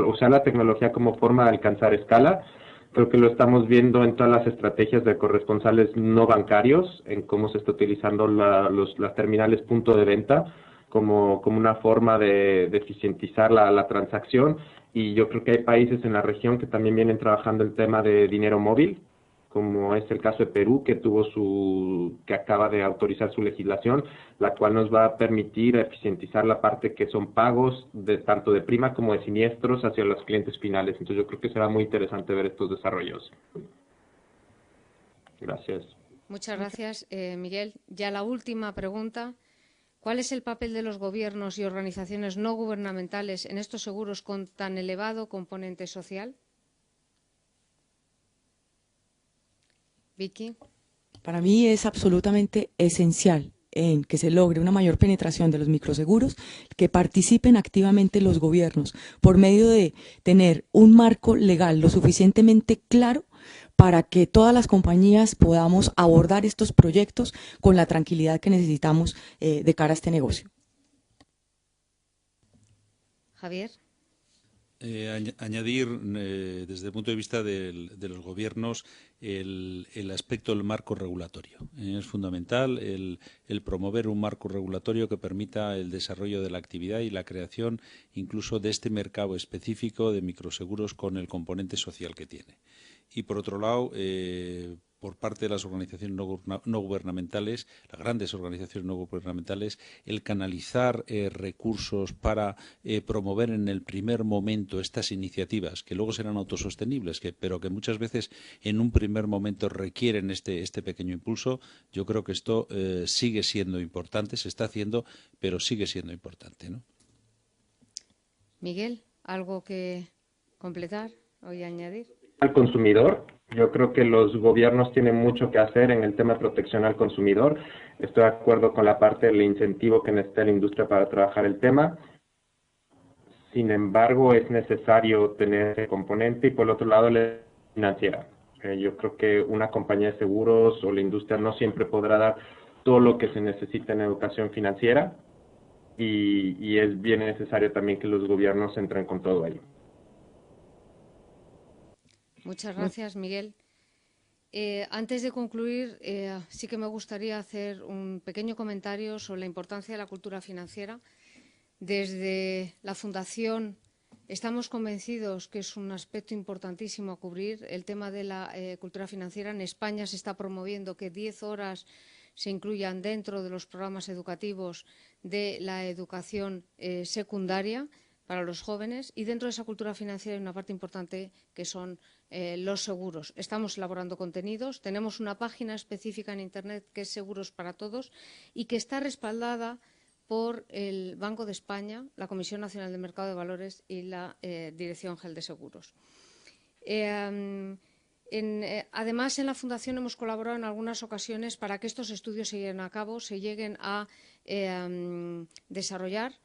usar la tecnología como forma de alcanzar escala. Creo que lo estamos viendo en todas las estrategias de corresponsales no bancarios, en cómo se está utilizando las terminales punto de venta como una forma de eficientizar la transacción. Y yo creo que hay países en la región que también vienen trabajando el tema de dinero móvil, como es el caso de Perú, que acaba de autorizar su legislación, la cual nos va a permitir eficientizar la parte que son pagos tanto de prima como de siniestros hacia los clientes finales. Entonces yo creo que será muy interesante ver estos desarrollos. Gracias. Muchas gracias, Miguel. Ya la última pregunta. ¿Cuál es el papel de los gobiernos y organizaciones no gubernamentales en estos seguros con tan elevado componente social? Vicky. Para mí es absolutamente esencial en que se logre una mayor penetración de los microseguros, que participen activamente los gobiernos por medio de tener un marco legal lo suficientemente claro para que todas las compañías podamos abordar estos proyectos con la tranquilidad que necesitamos de cara a este negocio. Javier. Añadir desde el punto de vista de los gobiernos el aspecto del marco regulatorio. Es fundamental el promover un marco regulatorio que permita el desarrollo de la actividad y la creación incluso de este mercado específico de microseguros con el componente social que tiene. Y por otro lado, por parte de las organizaciones no gubernamentales, las grandes organizaciones no gubernamentales, el canalizar recursos para promover en el primer momento estas iniciativas, que luego serán autosostenibles, pero que muchas veces en un primer momento requieren este pequeño impulso. Yo creo que esto sigue siendo importante, se está haciendo, pero sigue siendo importante, ¿no? Miguel, ¿algo que completar o añadir? Al consumidor, yo creo que los gobiernos tienen mucho que hacer en el tema de protección al consumidor. Estoy de acuerdo con la parte del incentivo que necesita la industria para trabajar el tema. Sin embargo, es necesario tener ese componente y por el otro lado la financiera. Yo creo que una compañía de seguros o la industria no siempre podrá dar todo lo que se necesita en educación financiera y es bien necesario también que los gobiernos entren con todo ello. Muchas gracias, Miguel. Antes de concluir, sí que me gustaría hacer un pequeño comentario sobre la importancia de la cultura financiera. Desde la Fundación estamos convencidos que es un aspecto importantísimo a cubrir. El tema de la cultura financiera en España se está promoviendo que 10 horas se incluyan dentro de los programas educativos de la educación secundaria para los jóvenes, y dentro de esa cultura financiera hay una parte importante que son los seguros. Estamos elaborando contenidos, tenemos una página específica en Internet que es Seguros para Todos y que está respaldada por el Banco de España, la Comisión Nacional del Mercado de Valores y la Dirección General de Seguros. Además, en la Fundación hemos colaborado en algunas ocasiones para que estos estudios se lleven a cabo, se lleguen a desarrollar.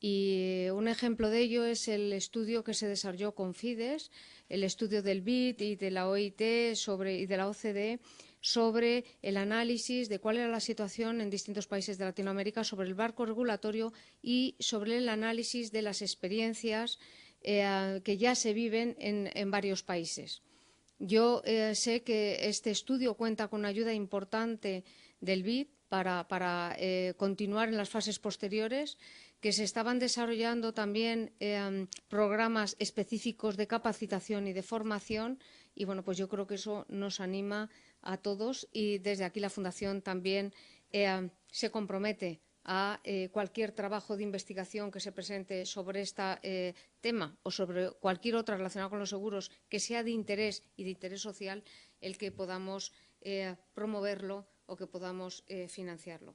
Y un ejemplo de ello es el estudio que se desarrolló con Fides, el estudio del BID y de la OIT y de la OCDE sobre el análisis de cuál era la situación en distintos países de Latinoamérica, sobre el marco regulatorio y sobre el análisis de las experiencias que ya se viven en varios países. Yo sé que este estudio cuenta con una ayuda importante del BID para continuar en las fases posteriores, que se estaban desarrollando también programas específicos de capacitación y de formación y bueno, pues yo creo que eso nos anima a todos y desde aquí la Fundación también se compromete a cualquier trabajo de investigación que se presente sobre este tema o sobre cualquier otra relacionada con los seguros que sea de interés y de interés social, el que podamos promoverlo o que podamos financiarlo.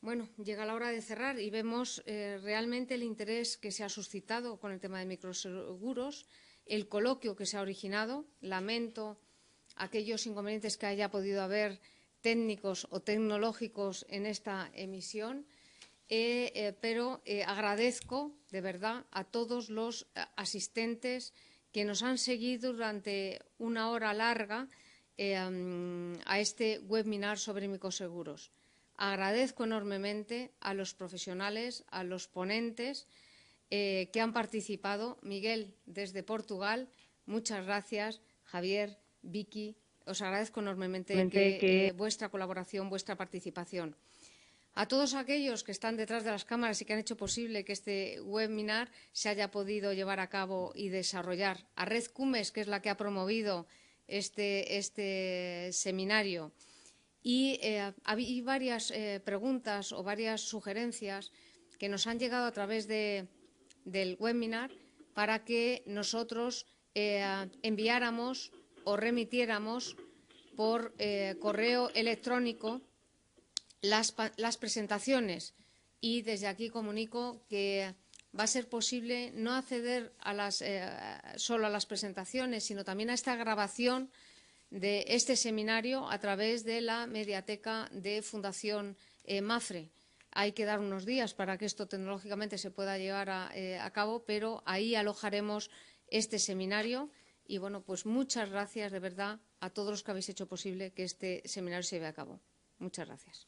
Bueno, llega la hora de cerrar y vemos realmente el interés que se ha suscitado con el tema de microseguros, el coloquio que se ha originado. Lamento aquellos inconvenientes que haya podido haber técnicos o tecnológicos en esta emisión, pero agradezco de verdad a todos los asistentes que nos han seguido durante una hora larga a este webinar sobre microseguros. Agradezco enormemente a los profesionales, a los ponentes que han participado. Miguel, desde Portugal, Muchas gracias, Javier, Vicky. Os agradezco enormemente vuestra colaboración, vuestra participación. A todos aquellos que están detrás de las cámaras y que han hecho posible que este webinar se haya podido llevar a cabo y desarrollar. A Red Cumes, que es la que ha promovido este seminario. Y hay varias preguntas o varias sugerencias que nos han llegado a través del webinar para que nosotros enviáramos o remitiéramos por correo electrónico las presentaciones, y desde aquí comunico que va a ser posible no acceder solo a las presentaciones, sino también a esta grabación de este seminario a través de la mediateca de Fundación MAFRE. Hay que dar unos días para que esto tecnológicamente se pueda llevar a cabo, pero ahí alojaremos este seminario. Y bueno, pues muchas gracias de verdad a todos los que habéis hecho posible que este seminario se lleve a cabo. Muchas gracias.